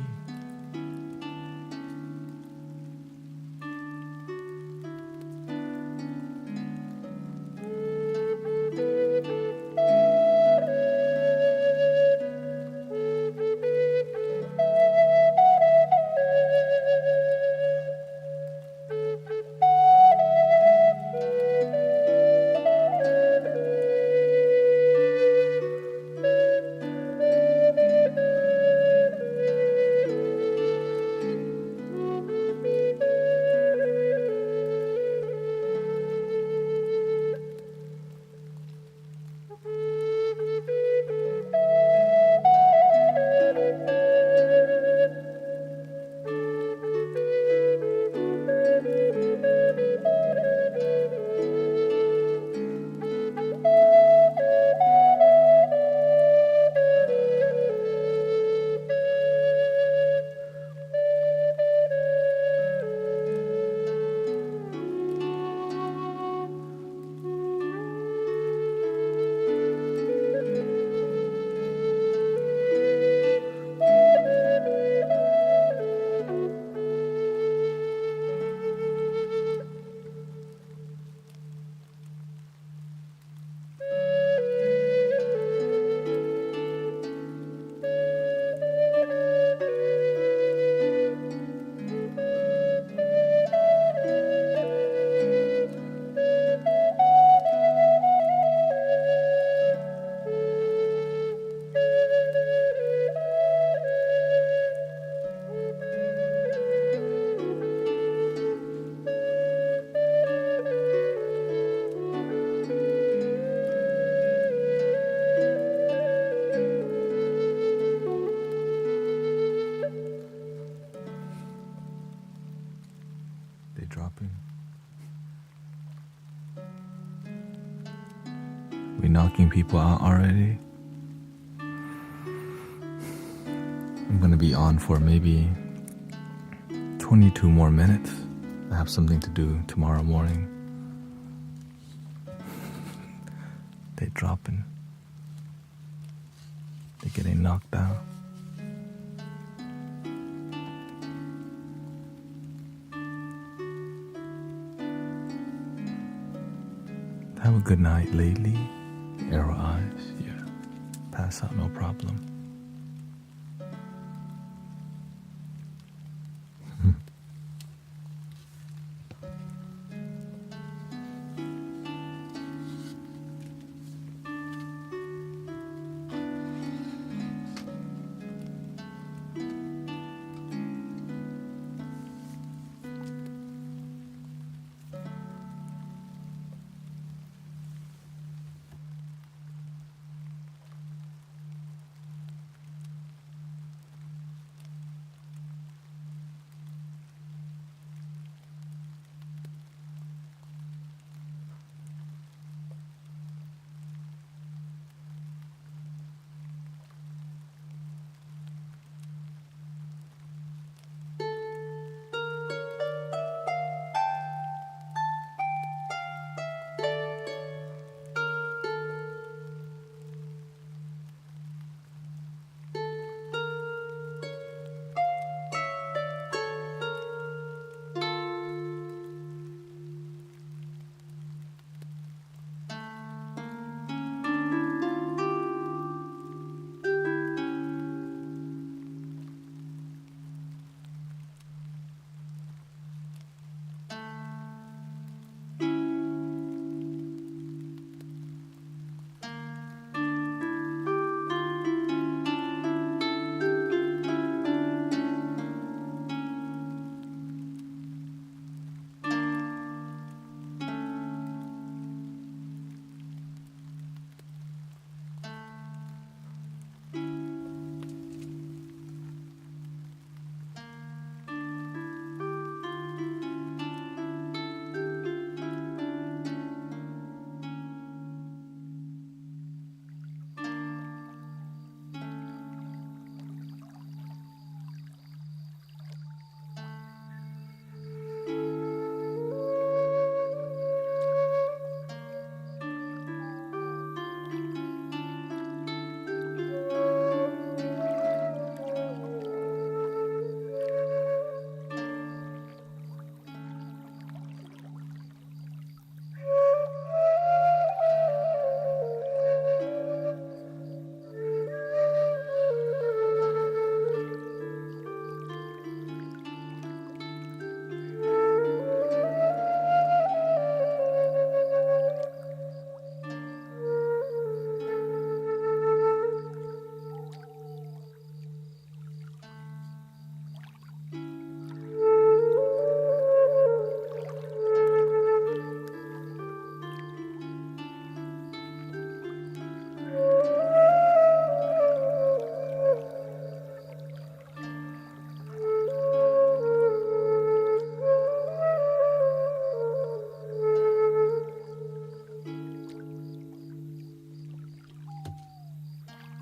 dropping? We knocking people out already? I'm gonna be on for maybe 22 more minutes. I have something to do tomorrow morning. They dropping. They're getting knocked out. Have a good night lately. Arrow eyes, yeah. Pass out, no problem.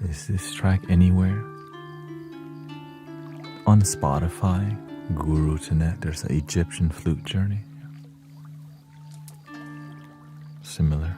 Is this track anywhere? On Spotify, Guru to Net, there's an Egyptian flute journey. Similar.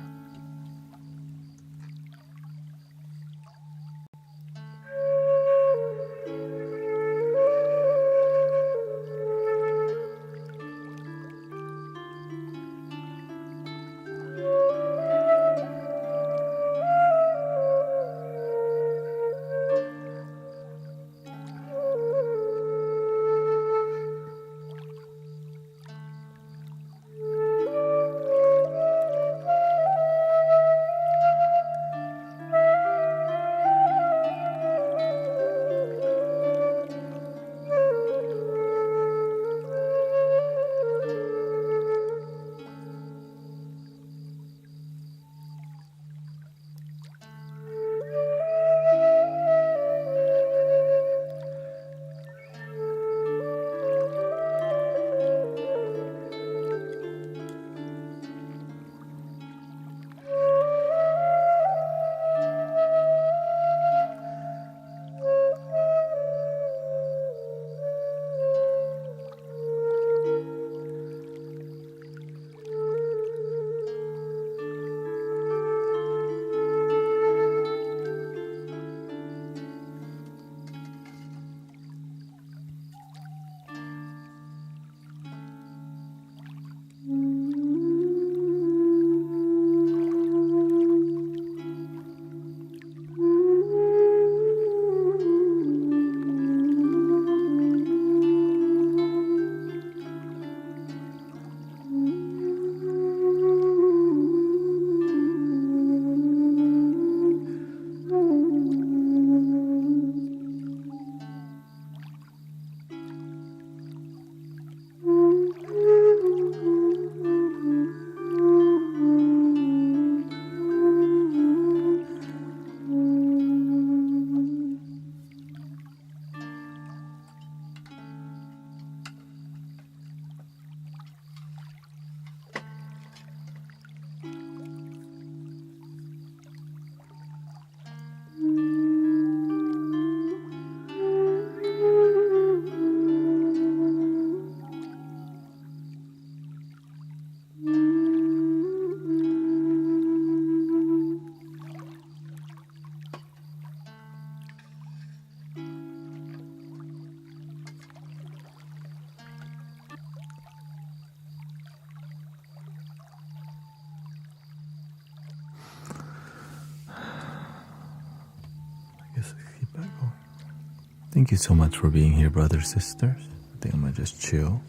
Thank you so much for being here, brothers, sisters. I think I'm gonna just chill.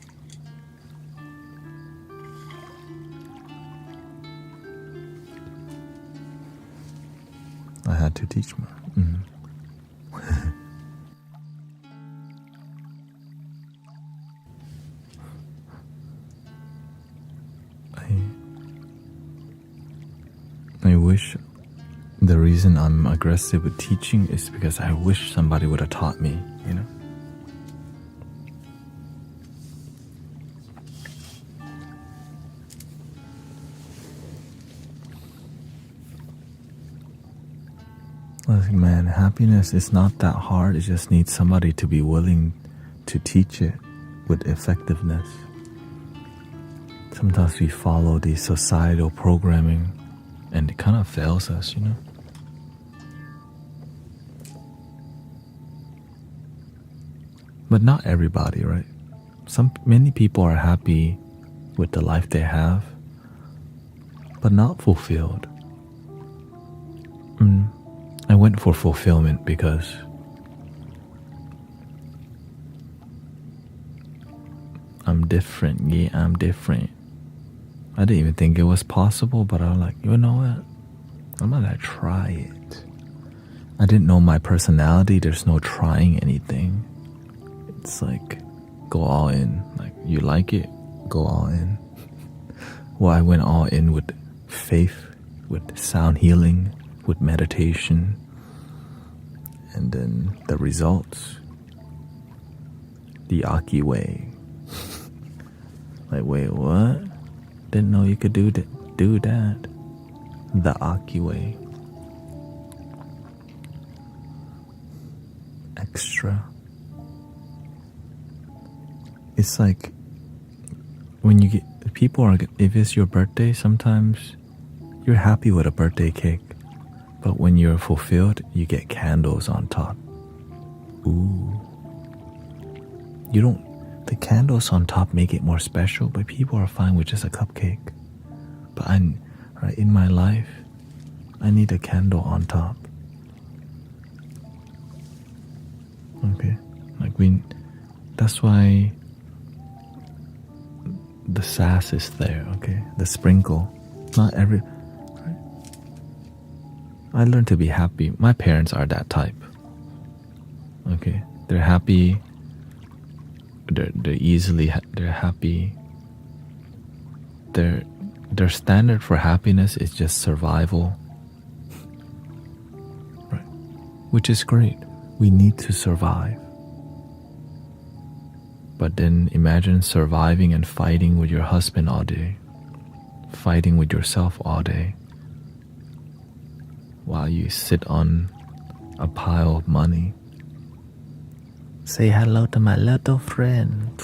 I had to teach my... I wish the reason I'm aggressive with teaching is because I wish somebody would have taught me, you know? Like, man, happiness is not that hard. It just needs somebody to be willing to teach it with effectiveness. Sometimes we follow the societal programming and it kind of fails us, you know? But not everybody, right? Many people are happy with the life they have, but not fulfilled. I went for fulfillment because I'm different. Yeah, I'm different. I didn't even think it was possible, but I was like, you know what? I'm gonna try it. I didn't know my personality. There's no trying anything. It's like, go all in. Like, you like it, go all in. Well, I went all in with faith, with sound healing, with meditation, and then the results, the Aki way. Like, wait, what? Didn't know you could do that. The Aki way. Extra. It's like when you get if it's your birthday, sometimes you're happy with a birthday cake, but when you're fulfilled, you get candles on top. Ooh. The candles on top make it more special, but people are fine with just a cupcake. But in my life, I need a candle on top. Okay, that's why the sass is there. Okay, the sprinkle. Not every. Right? I learned to be happy. My parents are that type. Okay, they're happy. They're happy. Their standard for happiness is just survival, right? Which is great. We need to survive. But then imagine surviving and fighting with your husband all day, fighting with yourself all day, while you sit on a pile of money. Say hello to my little friend.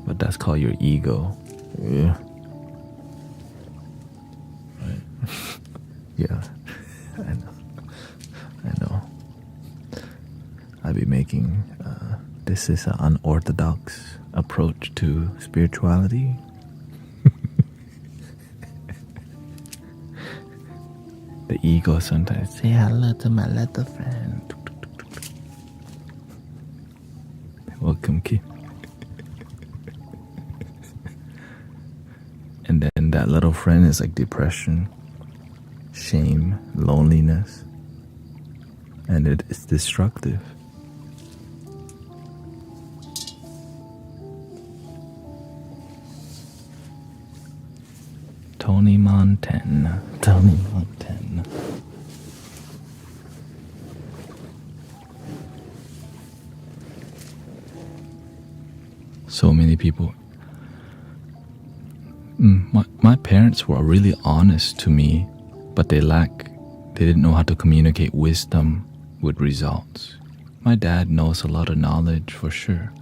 But that's called your ego. Yeah. Right. Yeah. I know. I be making this is an unorthodox approach to spirituality. The ego sometimes say hello to my little friend. Welcome, kid. And then that little friend is like depression, shame, loneliness, and it is destructive. Tony Montana. So many people. My parents were really honest to me, but they didn't know how to communicate wisdom with results. My dad knows a lot of knowledge for sure.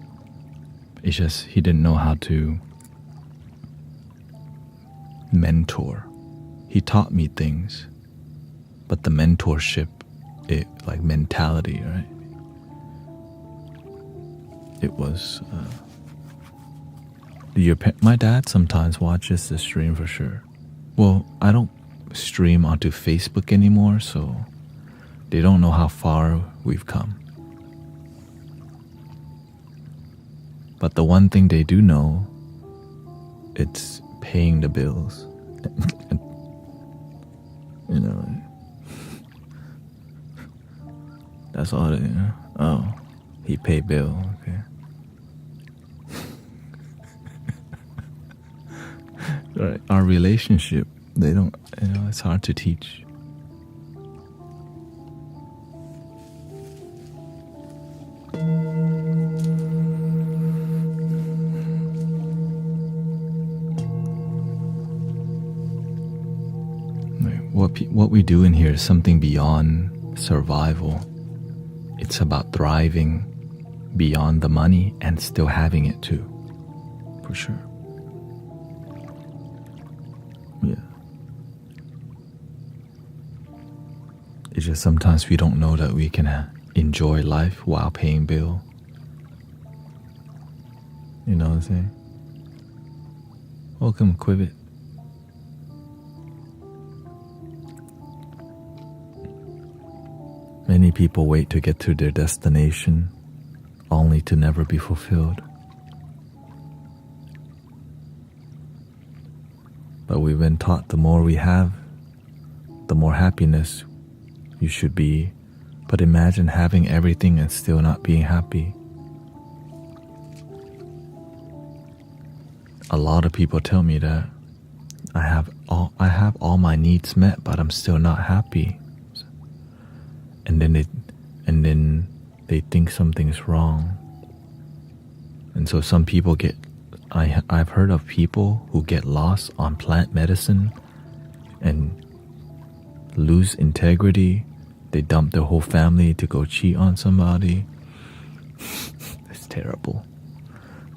It's just he didn't know how to mentor. He taught me things, but the mentorship, like mentality, right? It was. My dad sometimes watches the stream for sure. Well, I don't stream onto Facebook anymore, so they don't know how far we've come. But the one thing they do know, it's paying the bills. You know, that's all they know. Oh, he paid bill, okay. Right. Our relationship, they don't, it's hard to teach. What we do in here is something beyond survival. It's about thriving beyond the money and still having it too, for sure. Yeah. It's just sometimes we don't know that we can enjoy life while paying bill. You know what I'm saying? Welcome, Quivet. Many people wait to get to their destination only to never be fulfilled. But we've been taught the more we have, the more happiness you should be. But imagine having everything and still not being happy. A lot of people tell me that I have all my needs met, but I'm still not happy. And then they think something's wrong. And so some people I've heard of people who get lost on plant medicine and lose integrity. They dump their whole family to go cheat on somebody. It's terrible.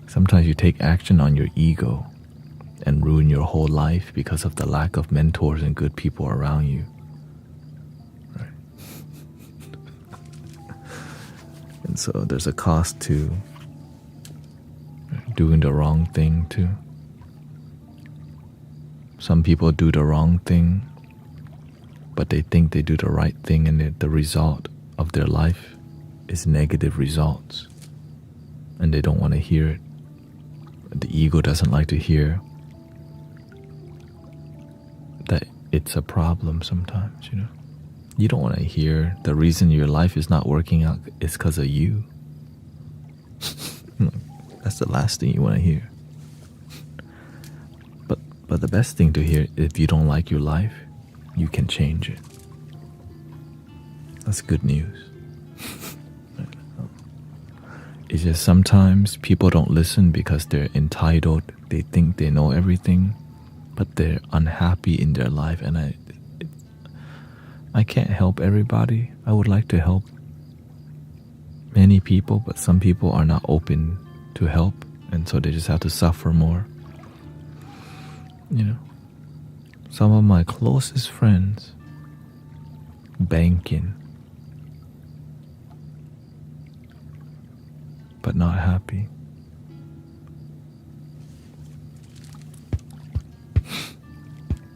Sometimes you take action on your ego and ruin your whole life because of the lack of mentors and good people around you. And so there's a cost to doing the wrong thing too. Some people do the wrong thing, but they think they do the right thing, and the result of their life is negative results. And they don't want to hear it. The ego doesn't like to hear that it's a problem sometimes, You don't want to hear the reason your life is not working out is because of you. That's the last thing you want to hear. But the best thing to hear, if you don't like your life, you can change it. That's good news. It's just sometimes people don't listen because they're entitled. They think they know everything, but they're unhappy in their life, and I can't help everybody. I would like to help many people, but some people are not open to help, and so they just have to suffer more. Some of my closest friends, banking, but not happy.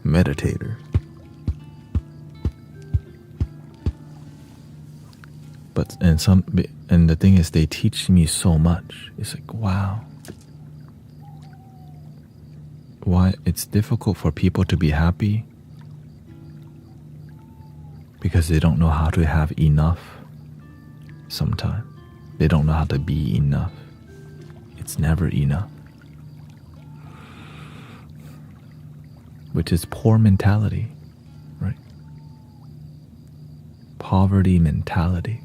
Meditator. And the thing is, they teach me so much. It's like, wow. Why it's difficult for people to be happy? Because they don't know how to have enough. Sometimes they don't know how to be enough. It's never enough. Which is poor mentality, right? Poverty mentality.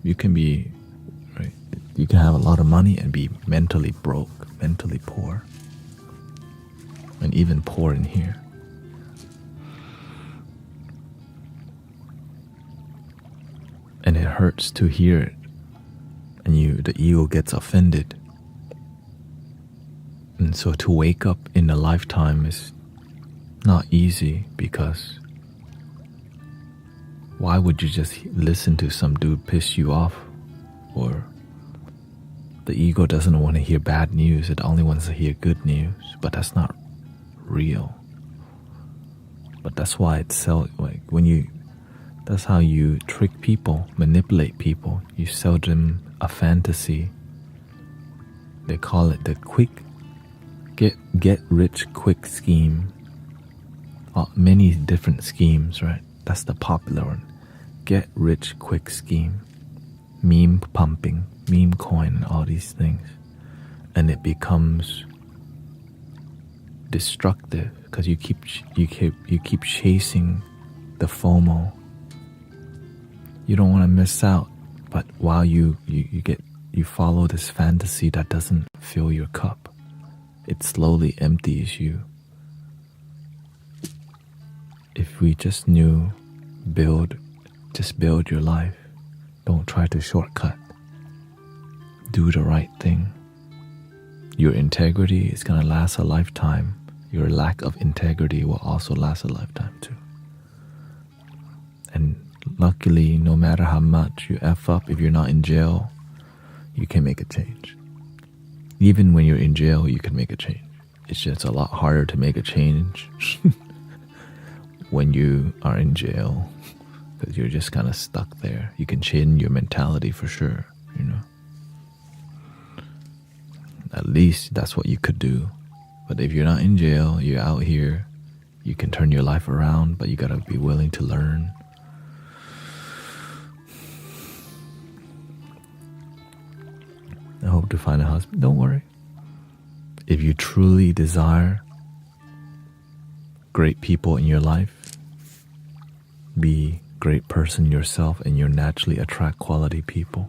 You can be, right? You can have a lot of money and be mentally broke, mentally poor, and even poor in here. And it hurts to hear it, and the ego gets offended. And so to wake up in a lifetime is not easy, because why would you just listen to some dude piss you off? Or the ego doesn't want to hear bad news, it only wants to hear good news, but that's not real. But that's why it's that's how you trick people, manipulate people. You sell them a fantasy They call it the get rich quick scheme. Many different schemes, right? That's the popular one. Get rich quick scheme. Meme pumping, meme coin, and all these things. And it becomes destructive because you keep chasing the FOMO. You don't want to miss out, but while you follow this fantasy that doesn't fill your cup, it slowly empties you. If we just knew, just build your life. Don't try to shortcut. Do the right thing. Your integrity is going to last a lifetime. Your lack of integrity will also last a lifetime too. And luckily, no matter how much you F up, if you're not in jail, you can make a change. Even when you're in jail, you can make a change. It's just a lot harder to make a change when you are in jail, because you're just kind of stuck there. You can change your mentality for sure, you know. At least that's what you could do. But if you're not in jail, you're out here, you can turn your life around, but you gotta be willing to learn. I hope to find a husband. Don't worry. If you truly desire great people in your life, be a great person yourself, and you'll naturally attract quality people.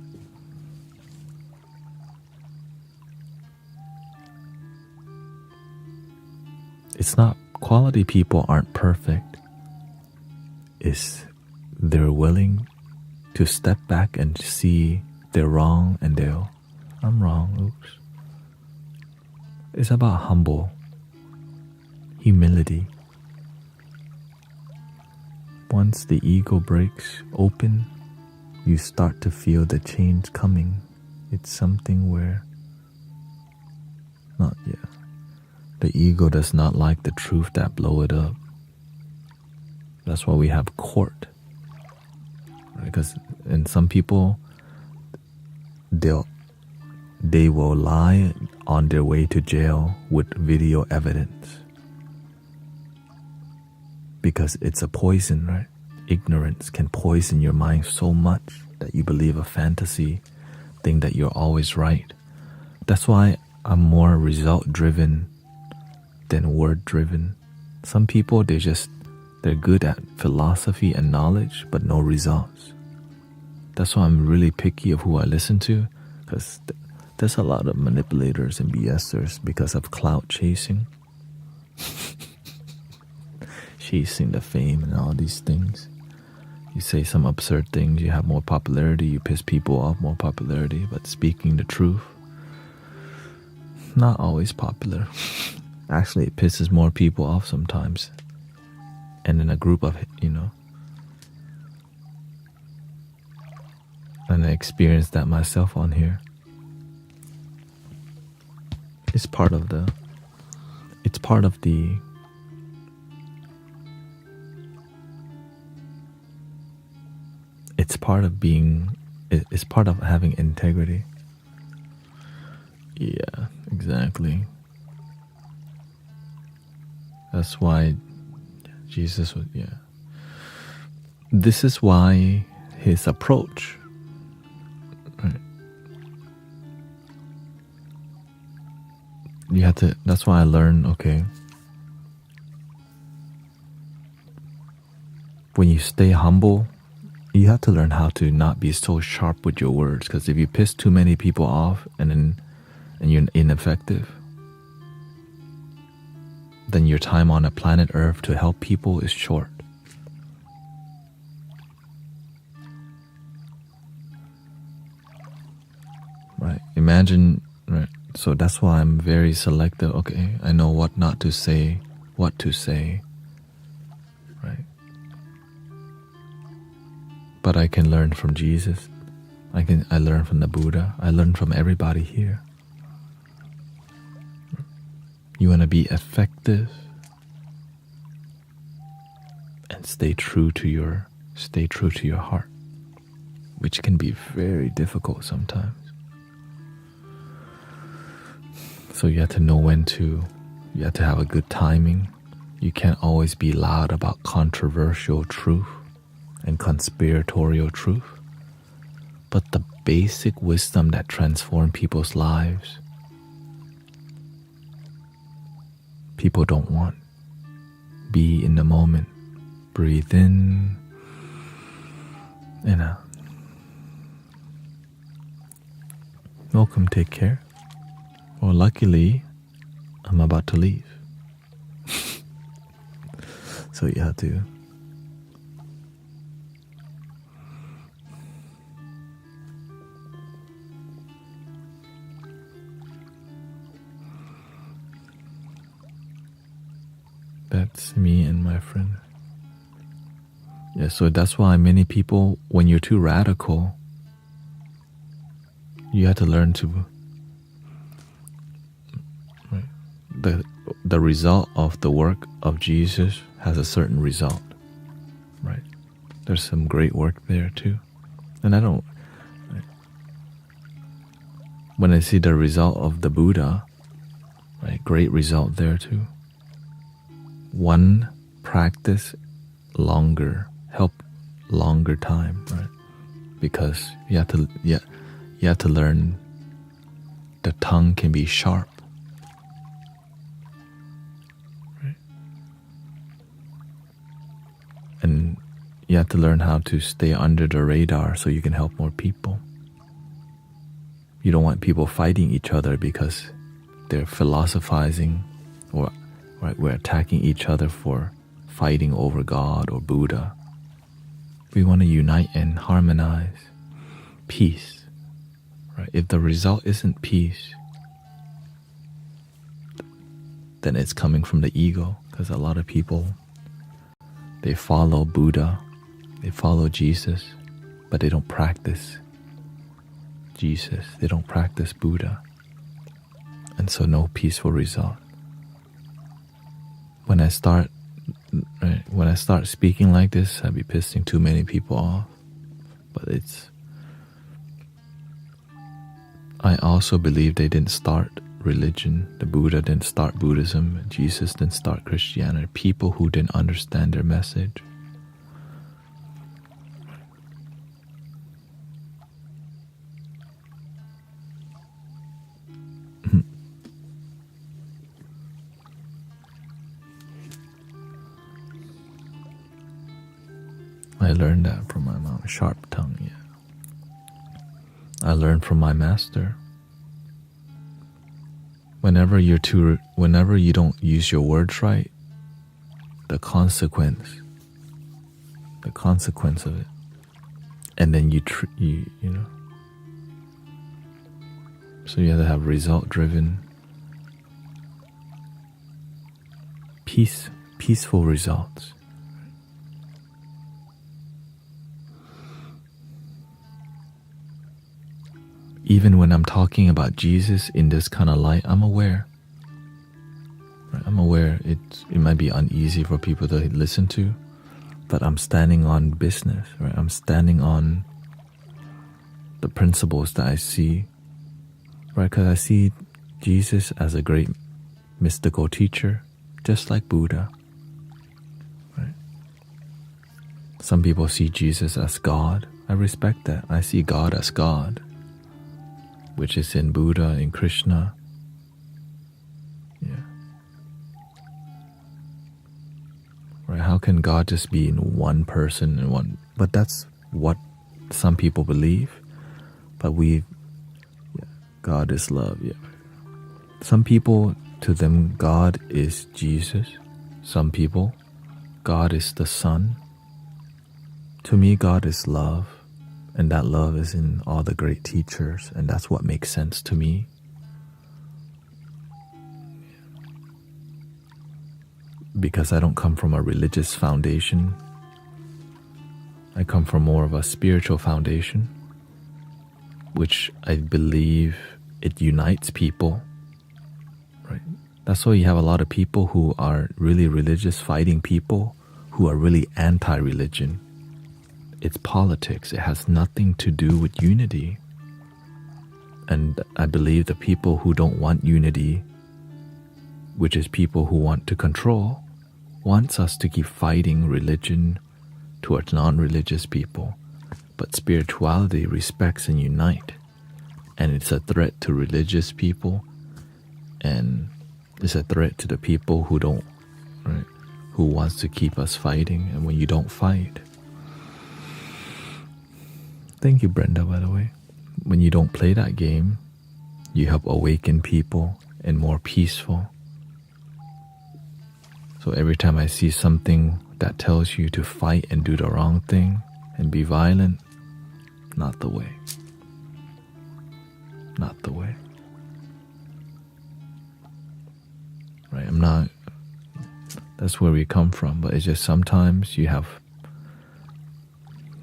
It's not, quality people aren't perfect. It's they're willing to step back and see they're wrong and I'm wrong, oops. It's about humility. Once the ego breaks open, you start to feel the change coming. It's something where, the ego does not like the truth that blow it up. That's why we have court. Right? Because, and some people, they will lie on their way to jail with video evidence. Because it's a poison, right? Ignorance can poison your mind so much that you believe a fantasy thing that you're always right. That's why I'm more result-driven than word-driven. Some people, they're good at philosophy and knowledge, but no results. That's why I'm really picky of who I listen to, because there's a lot of manipulators and BSers because of clout chasing. Chasing the fame and all these things. You say some absurd things, you have more popularity, you piss people off, more popularity, but speaking the truth, not always popular. Actually, it pisses more people off sometimes. And in a group of, and I experienced that myself on here. It's part of the it's part of having integrity. Yeah, exactly. That's why Jesus was, This is why his approach, right? That's why I learned, when you stay humble, you have to learn how to not be so sharp with your words, because if you piss too many people off and you're ineffective, then your time on a planet Earth to help people is short. Right? Imagine, right? So that's why I'm very selective. I know what not to say, what to say, right? But I can learn from Jesus. I learn from the Buddha. I learn from everybody here. You want to be effective and stay true to your heart, which can be very difficult sometimes. So you have to know you have to have a good timing. You can't always be loud about controversial truth and conspiratorial truth. But the basic wisdom that transforms people's lives, people don't want. Be in the moment. Breathe in and out. Welcome, take care. Well, luckily, I'm about to leave. So you have to. That's me and my friend. Yeah, so that's why many people, when you're too radical, you have to learn to. Right, the result of the work of Jesus has a certain result, right? There's some great work there too, and I don't. Right, when I see the result of the Buddha, right, great result there too. One practice longer, help longer time, right? Because you have to learn the tongue can be sharp. Right? And you have to learn how to stay under the radar so you can help more people. You don't want people fighting each other because they're philosophizing or right, we're attacking each other for fighting over God or Buddha. We want to unite and harmonize. Peace. Right? If the result isn't peace, then it's coming from the ego. Because a lot of people, they follow Buddha, they follow Jesus, but they don't practice Jesus. They don't practice Buddha. And so no peaceful result. When I start speaking like this, I'd be pissing too many people off. But I also believe they didn't start religion. The Buddha didn't start Buddhism. Jesus didn't start Christianity. People who didn't understand their message. I learned that from my mom. Sharp tongue, yeah. I learned from my master. Whenever you don't use your words right, the consequence of it, and then you know. So you have to have result-driven, peaceful results. Even when I'm talking about Jesus in this kind of light, I'm aware. Right? I'm aware it might be uneasy for people to listen to, but I'm standing on business. Right? I'm standing on the principles that I see. Right? Because I see Jesus as a great mystical teacher, just like Buddha. Right? Some people see Jesus as God. I respect that. I see God as God, which is in Buddha, in Krishna. Yeah. Right? How can God just be in one person and one? But that's what some people believe. But God is love. Yeah. Some people, to them, God is Jesus. Some people, God is the Son. To me, God is love. And that love is in all the great teachers, and that's what makes sense to me. Because I don't come from a religious foundation. I come from more of a spiritual foundation, which I believe it unites people. Right? That's why you have a lot of people who are really religious fighting people who are really anti-religion. It's politics. It has nothing to do with unity. And I believe the people who don't want unity, which is people who want to control, wants us to keep fighting religion towards non-religious people. But spirituality respects and unite. And it's a threat to religious people, and it's a threat to the people who don't, right? Who wants to keep us fighting. And when you don't fight, thank you, Brenda, by the way. When you don't play that game, you help awaken people and more peaceful. So every time I see something that tells you to fight and do the wrong thing and be violent, not the way. Not the way. Right? That's where we come from, but it's just sometimes you have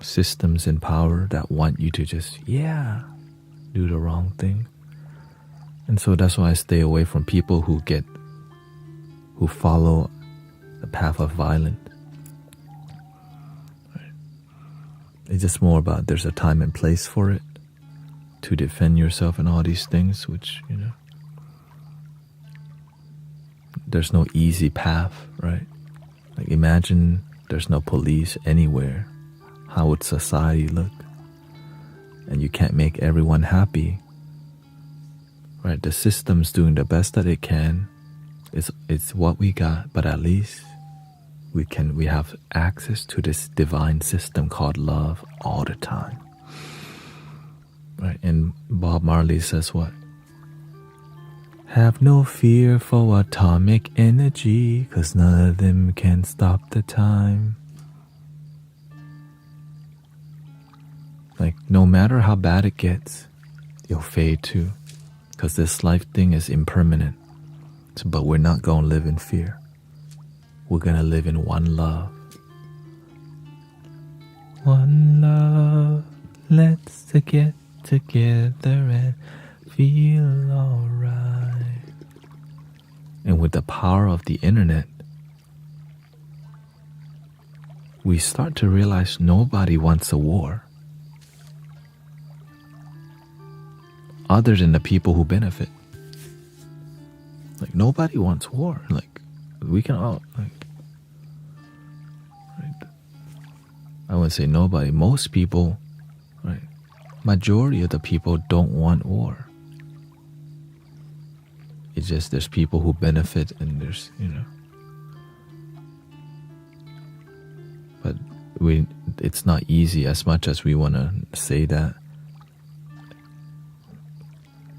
systems in power that want you to just, do the wrong thing. And so that's why I stay away from people who follow the path of violence. Right? It's just more about there's a time and place for it, to defend yourself and all these things, which, there's no easy path, right? Like imagine there's no police anywhere. How would society look? And you can't make everyone happy, right? The system's doing the best that it can. It's what we got, but at least we have access to this divine system called love all the time. Right? And Bob Marley says what? Have no fear for atomic energy, 'cause none of them can stop the time. Like, no matter how bad it gets, you'll fade too, 'cause this life thing is impermanent. But we're not gonna live in fear. We're gonna live in one love. One love, let's get together and feel alright. And with the power of the internet, we start to realize nobody wants a war other than the people who benefit. Like, nobody wants war. Like, we can all, like, right? I wouldn't say nobody. Most people, right? Majority of the people don't want war. It's just there's people who benefit, and there's, but it's not easy. As much as we want to say that,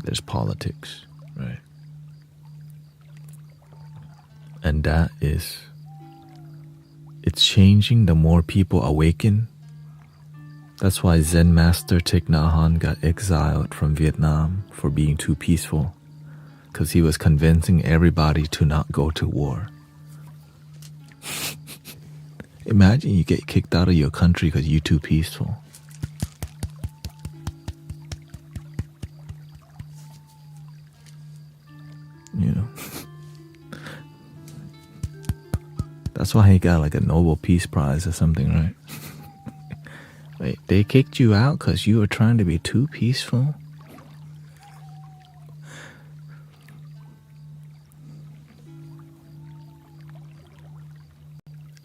there's politics, right? And that is, it's changing the more people awaken. That's why Zen Master Thich Nhat Hanh got exiled from Vietnam for being too peaceful, because he was convincing everybody to not go to war. Imagine you get kicked out of your country because you're too peaceful. That's why he got like a Nobel Peace Prize or something, right? Wait, they kicked you out because you were trying to be too peaceful?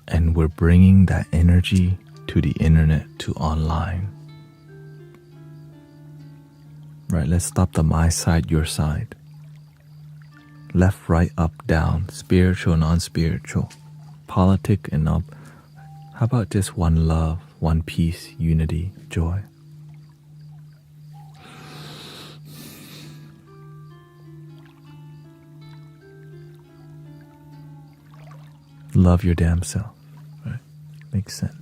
And we're bringing that energy to the internet, to online. Right, let's stop the my side, your side. Left, right, up, down, spiritual, non-spiritual, politic and up. How about just one love, one peace, unity, joy? Love your damn self, right? Makes sense.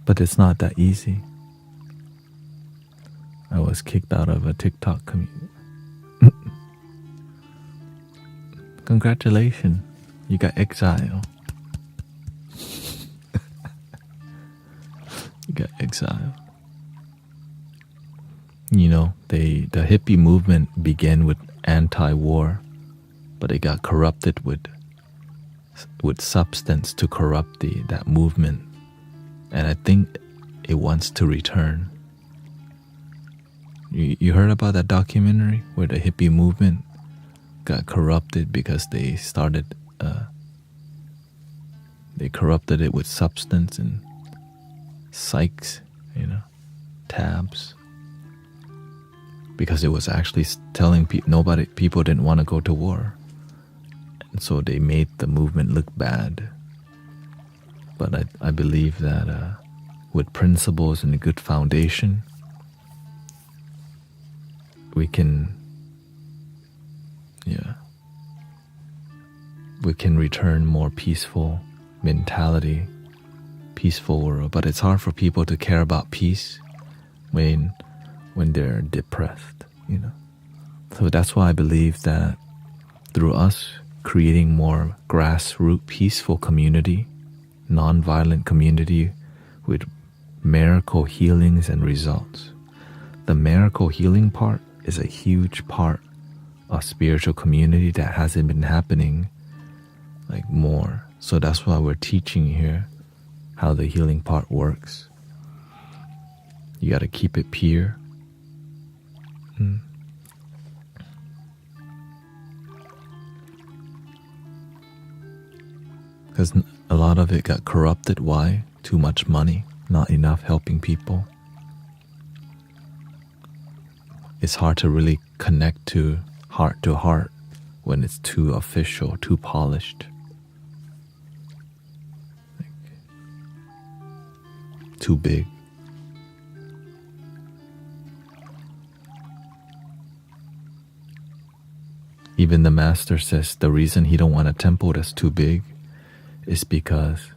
But it's not that easy. I was kicked out of a TikTok community. Congratulations, you got exiled. You got exiled. The hippie movement began with anti-war, but it got corrupted with substance to corrupt that movement. And I think it wants to return. You heard about that documentary where the hippie movement got corrupted because they started, they corrupted it with substance and psychs, tabs. Because it was actually telling people didn't want to go to war. And so they made the movement look bad. But I believe that with principles and a good foundation, we can return more peaceful mentality, peaceful world. But it's hard for people to care about peace when they're depressed, So that's why I believe that through us creating more grassroots peaceful community, non-violent community with miracle healings and results. The miracle healing part is a huge part of spiritual community that hasn't been happening more. So that's why we're teaching here how the healing part works. You got to keep it pure. Because a lot of it got corrupted. Why? Too much money, not enough helping people. It's hard to really connect to heart when it's too official, too polished. Too big. Even the master says the reason he don't want a temple that's too big is because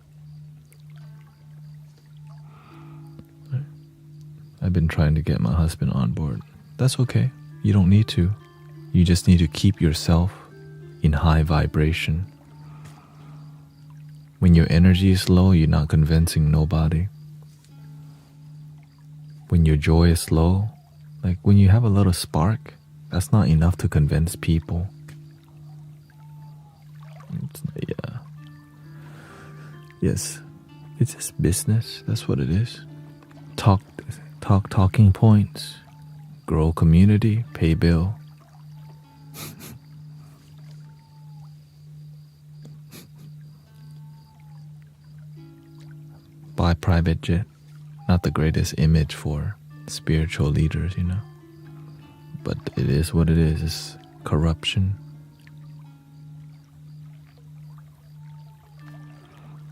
I've been trying to get my husband on board. That's okay. You don't need to. You just need to keep yourself in high vibration. When your energy is low, you're not convincing nobody. When your joy is low, when you have a little spark, that's not enough to convince people. Yes, it's just business. That's what it is. Talking points, grow community, pay bill. Buy private jet. Not the greatest image for spiritual leaders, But it is what it is. It's corruption.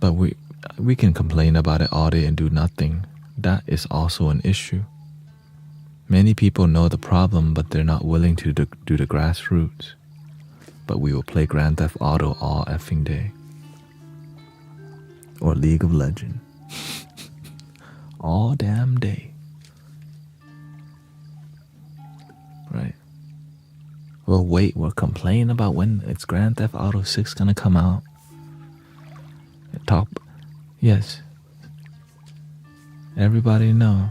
But we can complain about it all day and do nothing. That is also an issue. Many people know the problem, but they're not willing to do the grassroots. But we will play Grand Theft Auto all effing day. Or League of Legends. All damn day. Right? We'll complain about when it's Grand Theft Auto 6 gonna come out. Yes. Everybody know.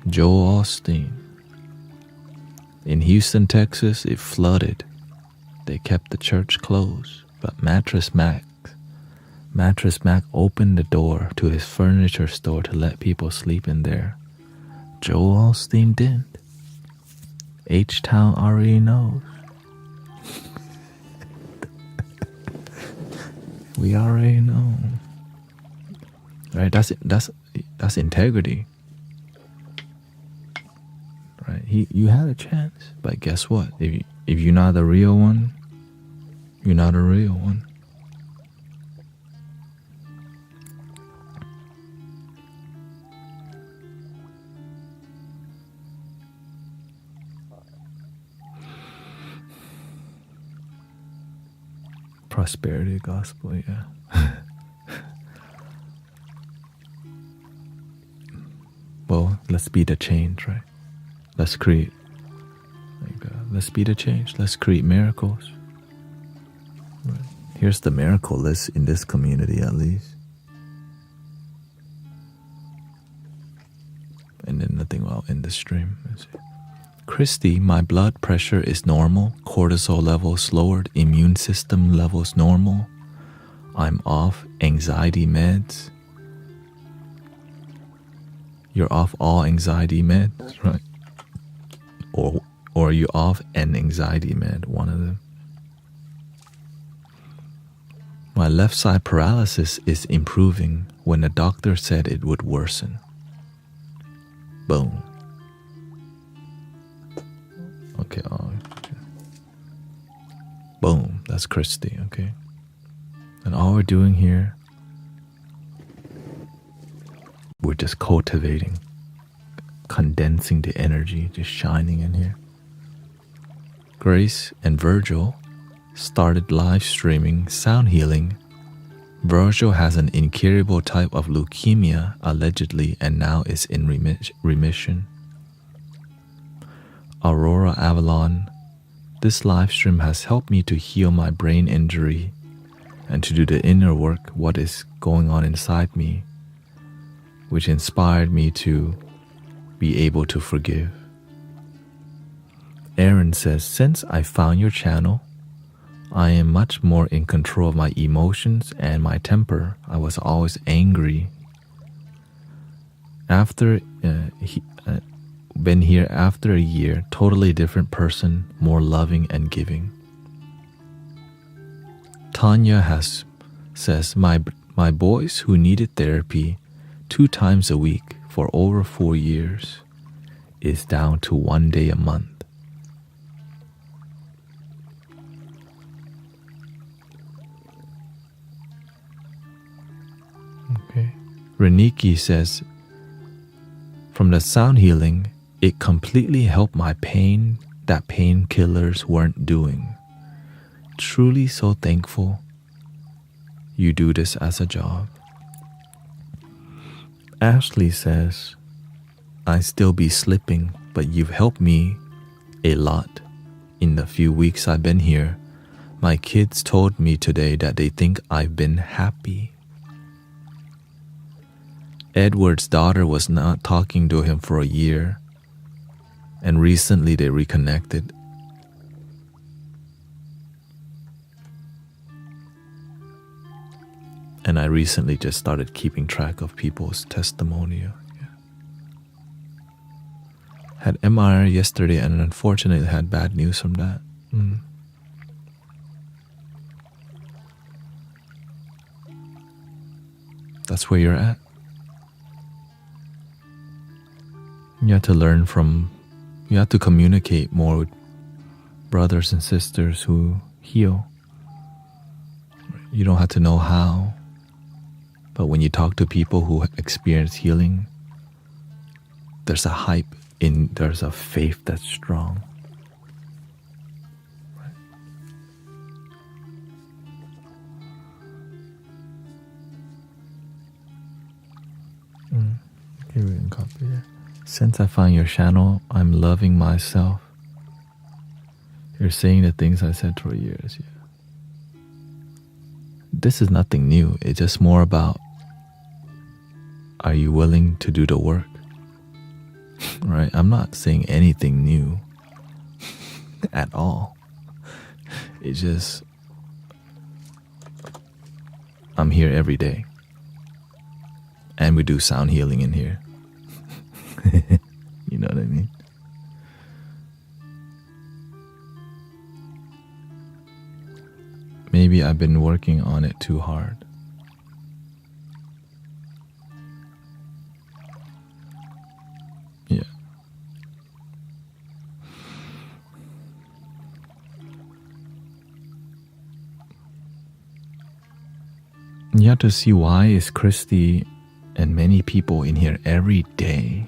Joel Osteen. In Houston, Texas, it flooded. They kept the church closed, but Mattress Mac opened the door to his furniture store to let people sleep in there. Joel Osteen didn't. H-Town already knows. We already know. Right? That's integrity. Right? You had a chance, but guess what? If you're not the real one, you're not a real one. Prosperity gospel, yeah. Well, let's be the change, right? Let's create. Let's be the change. Let's create miracles. Right. Here's the miracle list in this community, at least. And then nothing will end the stream. Christy, my blood pressure is normal, cortisol levels lowered, immune system levels normal. I'm off anxiety meds. You're off all anxiety meds, right? Or you're off an anxiety med, one of them. My left side paralysis is improving when the doctor said it would worsen. Boom. Okay, okay. Boom, that's Christy, okay? And all we're doing here, we're just cultivating, condensing the energy, just shining in here. Grace and Virgil started live streaming sound healing. Virgil has an incurable type of leukemia, allegedly, and now is in remission. Aurora Avalon, this live stream has helped me to heal my brain injury and to do the inner work, what is going on inside me, which inspired me to be able to forgive. Aaron says, since I found your channel, I am much more in control of my emotions and my temper. I was always angry. After been here after a year, totally different person, more loving and giving. Tanya says, my boys who needed therapy 2 times a week for over 4 years is down to 1 day a month. Okay. Reniki says, from the sound healing, it completely helped my pain that painkillers weren't doing. Truly so thankful you do this as a job. Ashley says, I still be slipping, but you've helped me a lot. In the few weeks I've been here, my kids told me today that they think I've been happy. Edward's daughter was not talking to him for a year, and recently they reconnected. And I recently just started keeping track of people's testimonial. Had MRI yesterday and unfortunately had bad news from that. That's where you're at. You have to learn from, you have to communicate more with brothers and sisters who heal. You don't have to know how, but when you talk to people who experience healing, there's a hype there's a faith that's strong. Okay, we can copy that. Since I found your channel, I'm loving myself. You're saying the things I said for years. Yeah. This is nothing new. It's just more about, are you willing to do the work? Right? I'm not saying anything new at all. It's just, I'm here every day. And we do sound healing in here. You know what I mean? Maybe I've been working on it too hard. Yeah. You have to see why is Christy and many people in here every day.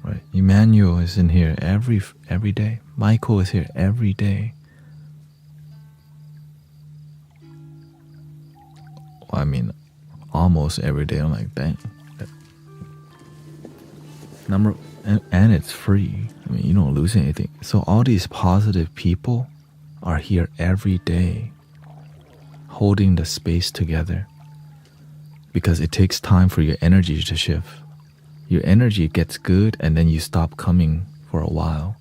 Right? Emmanuel is in here every day. Michael is here every day. Well, I mean, almost every day. I'm like, dang. And it's free. I mean, you don't lose anything. So all these positive people are here every day, holding the space together, because it takes time for your energy to shift. Your energy gets good and then you stop coming for a while,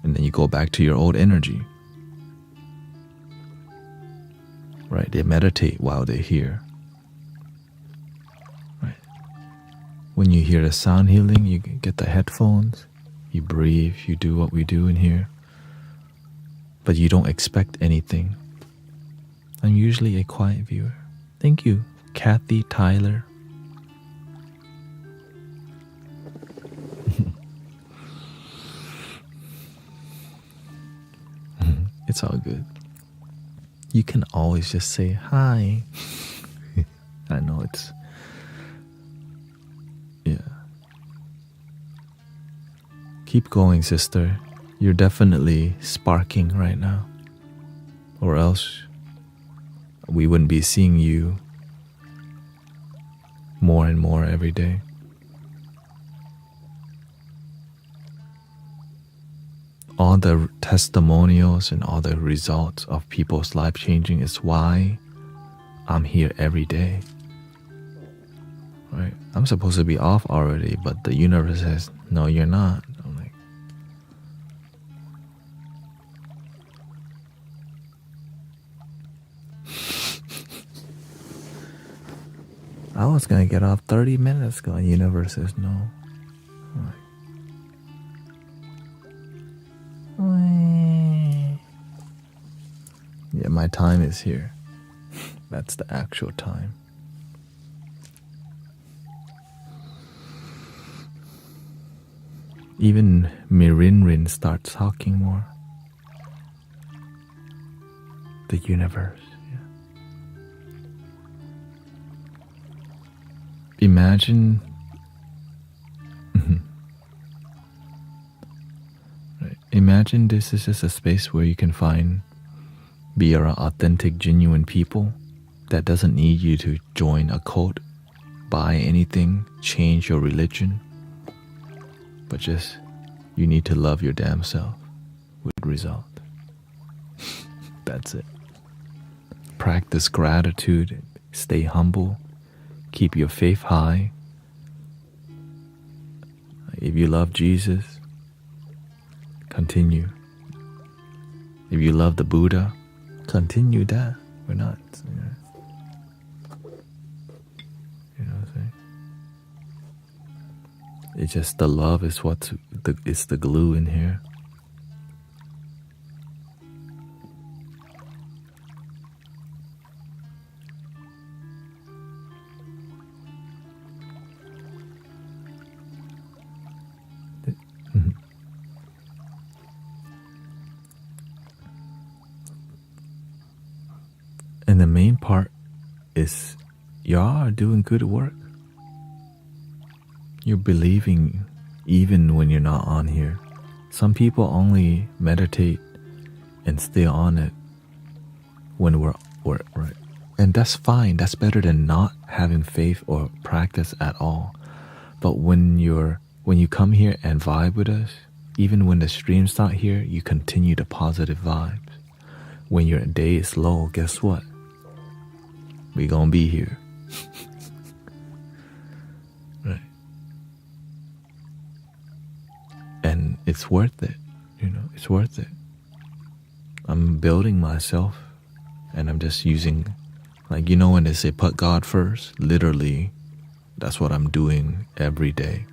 and then you go back to your old energy. Right? They meditate while they're here. When you hear the sound healing, you get the headphones, you breathe, you do what we do in here, but you don't expect anything. I'm usually a quiet viewer. Thank you, Kathy Tyler. It's all good. You can always just say hi. I know it's... Yeah. Keep going, sister. You're definitely sparking right now. Or else we wouldn't be seeing you more and more every day. All the testimonials and all the results of people's life changing is why I'm here every day. Right? I'm supposed to be off already, but the universe says, no, you're not. I'm like, I was gonna get off 30 minutes ago, and the universe says no. I'm like, yeah, my time is here. That's the actual time. Even Mirinrin starts talking more. The universe. Yeah. Imagine. Right. Imagine this is just a space where you can be around authentic, genuine people that doesn't need you to join a cult, buy anything, change your religion, but just you need to love your damn self with result. That's it. Practice gratitude, stay humble, keep your faith high. If you love Jesus, continue. If you love the Buddha, continue that. We're not, you know what I'm saying? It's just the love is it's the glue in here. And the main part is y'all are doing good work. You're believing even when you're not on here. Some people only meditate and stay on it when we're right. And that's fine. That's better than not having faith or practice at all. But when you come here and vibe with us, even when the stream's not here, you continue the positive vibes. When your day is low, guess what? We gonna be here. Right. And it's worth it. It's worth it. I'm building myself, and I'm just using, when they say put God first, literally, that's what I'm doing every day.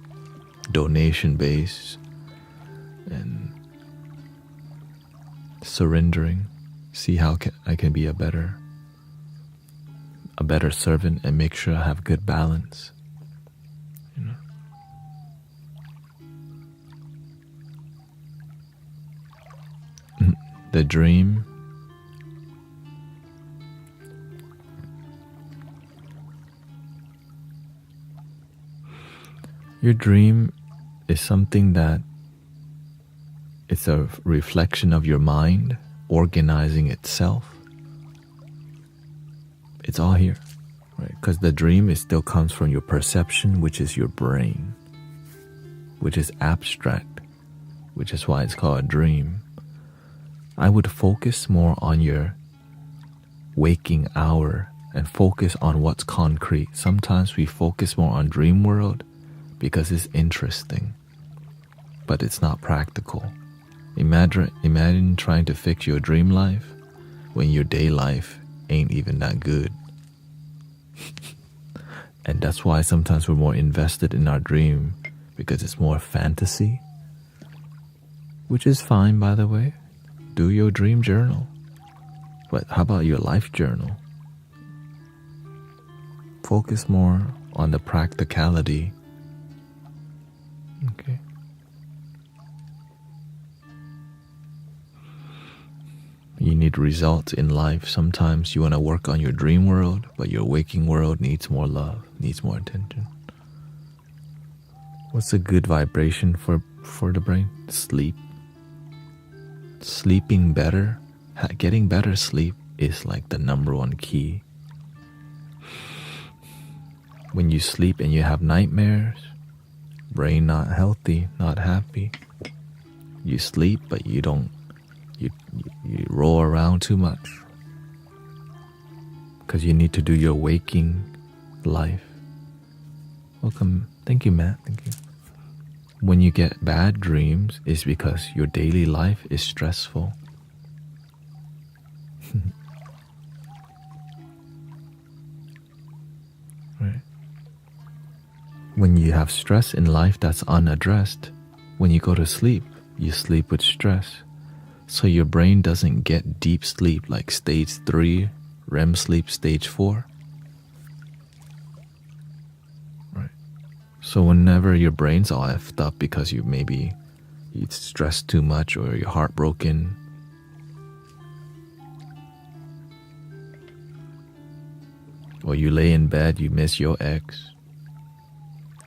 Donation based and surrendering. See how I can be a better servant and make sure I have good balance. The dream. Your dream is something that it's a reflection of your mind organizing itself. It's all here, right? Because the dream still comes from your perception, which is your brain, which is abstract, which is why it's called a dream. I would focus more on your waking hour and focus on what's concrete. Sometimes we focus more on dream world because it's interesting, but it's not practical. Imagine trying to fix your dream life when your day life ain't even that good. And that's why sometimes we're more invested in our dream, because it's more fantasy. Which is fine, by the way. Do your dream journal. But how about your life journal? Focus more on the practicality. Okay. You need results in life. Sometimes you want to work on your dream world, but your waking world needs more love, needs more attention. What's a good vibration for the brain? Sleep. Sleeping better, getting better sleep is like the number one key. When you sleep and you have nightmares, brain not healthy, not happy. You sleep, but you roll around too much because you need to do your waking life. Welcome. Thank you, Matt. Thank you. When you get bad dreams, it's because your daily life is stressful. Right? When you have stress in life that's unaddressed, when you go to sleep, you sleep with stress. So your brain doesn't get deep sleep like stage 3, REM sleep stage 4. Right. So whenever your brain's all effed up because you stressed too much or you're heartbroken, or you lay in bed, you miss your ex.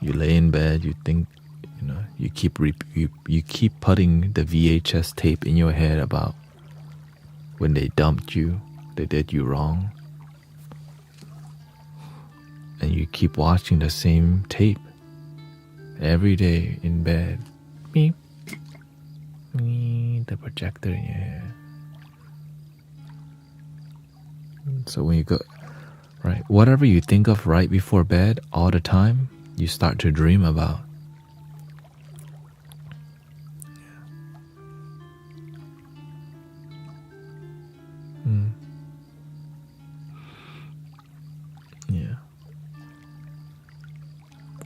You lay in bed, you think, you keep putting the VHS tape in your head about when they dumped you, they did you wrong. And you keep watching the same tape every day in bed. Beep. The projector in your head. So when you go, right, whatever you think of right before bed all the time, you start to dream about. Yeah.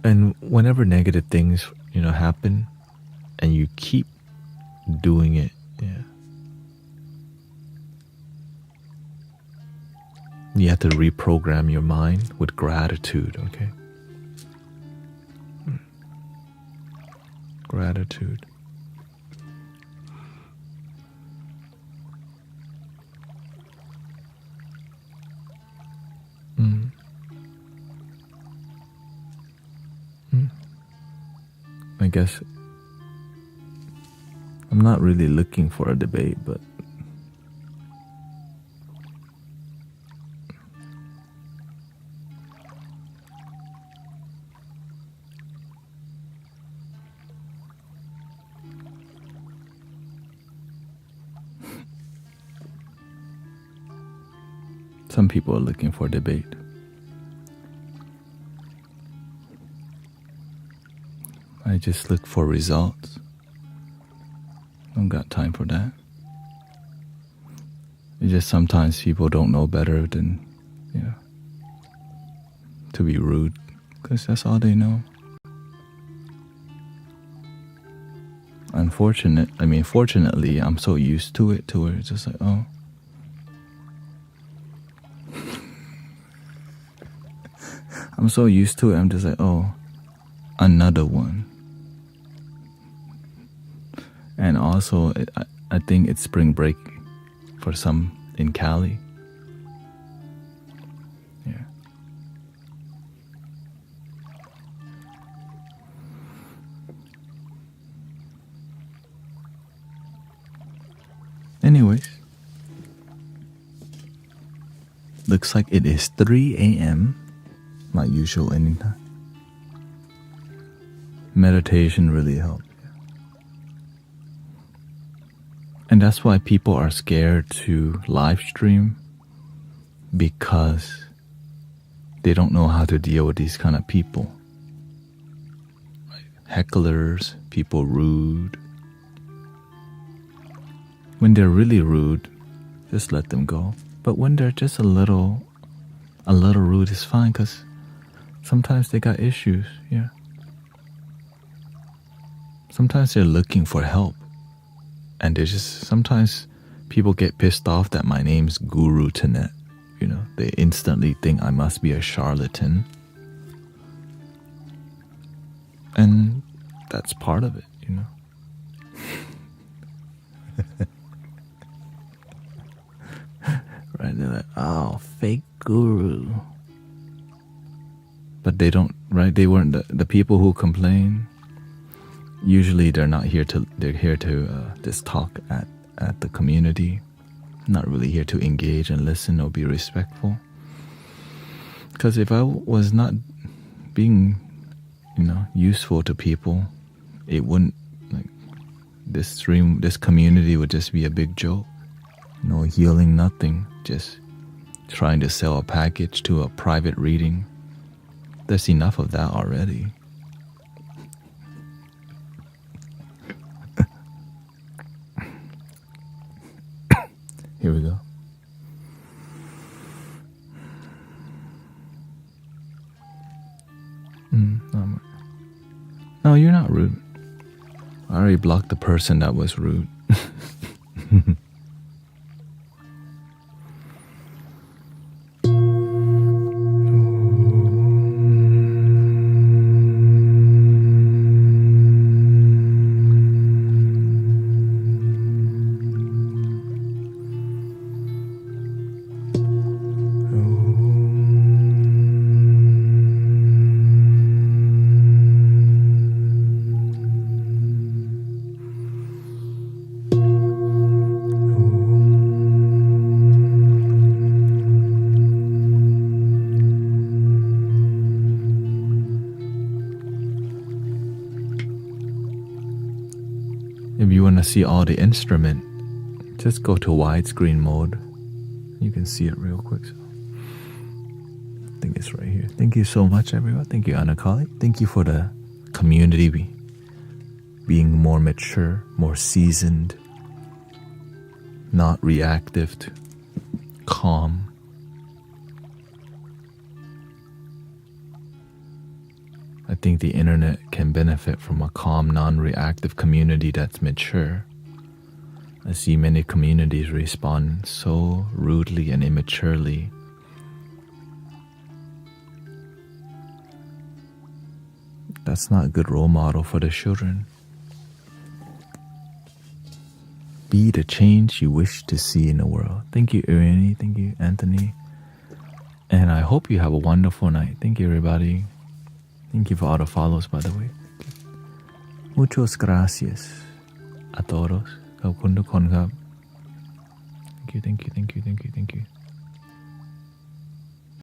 And whenever negative things, happen, and you keep doing it, you have to reprogram your mind with gratitude, okay? Gratitude. I guess I'm not really looking for a debate, but some people are looking for debate. I just look for results. Don't got time for that. It's just sometimes people don't know better than, to be rude, because that's all they know. Fortunately, I'm so used to it to where it's just like, oh. I'm so used to it, I'm just like, oh, another one. And also, I think it's spring break for some in Cali. Yeah. Anyways, looks like it is 3 a.m., my usual ending time. Meditation really helps. And that's why people are scared to live stream, because they don't know how to deal with these kind of people. Right? Hecklers, people rude. When they're really rude, just let them go. But when they're just a little rude is fine, because sometimes they got issues, yeah. Sometimes they're looking for help. And they just, sometimes people get pissed off that my name's Guru Tanet. You know, they instantly think I must be a charlatan. And that's part of it, you know. Right, they're like, oh, fake guru. But they don't, right? They weren't the people who complain. Usually they're not here to, they're here to just talk at the community. Not really here to engage and listen or be respectful. Because if I was not being, you know, useful to people, it wouldn't, like, this community would just be a big joke. No healing, nothing. Just trying to sell a package to a private reading. There's enough of that already. Here we go. No, you're not rude. I already blocked the person that was rude. If you want to see all the instrument, just go to widescreen mode. You can see it real quick. So I think it's right here. Thank you so much, everyone. Thank you, Anakali. Thank you for the community being more mature, more seasoned, not reactive, calm. I think the internet can benefit from a calm, non-reactive community that's mature. I see many communities respond so rudely and immaturely. That's not a good role model for the children. Be the change you wish to see in the world. Thank you, Irene. Thank you, Anthony. And I hope you have a wonderful night. Thank you, everybody. Thank you for all the follows, by the way. Muchas gracias a todos. ขอบคุณทุกคนครับ Thank you, thank you, thank you, thank you, thank you.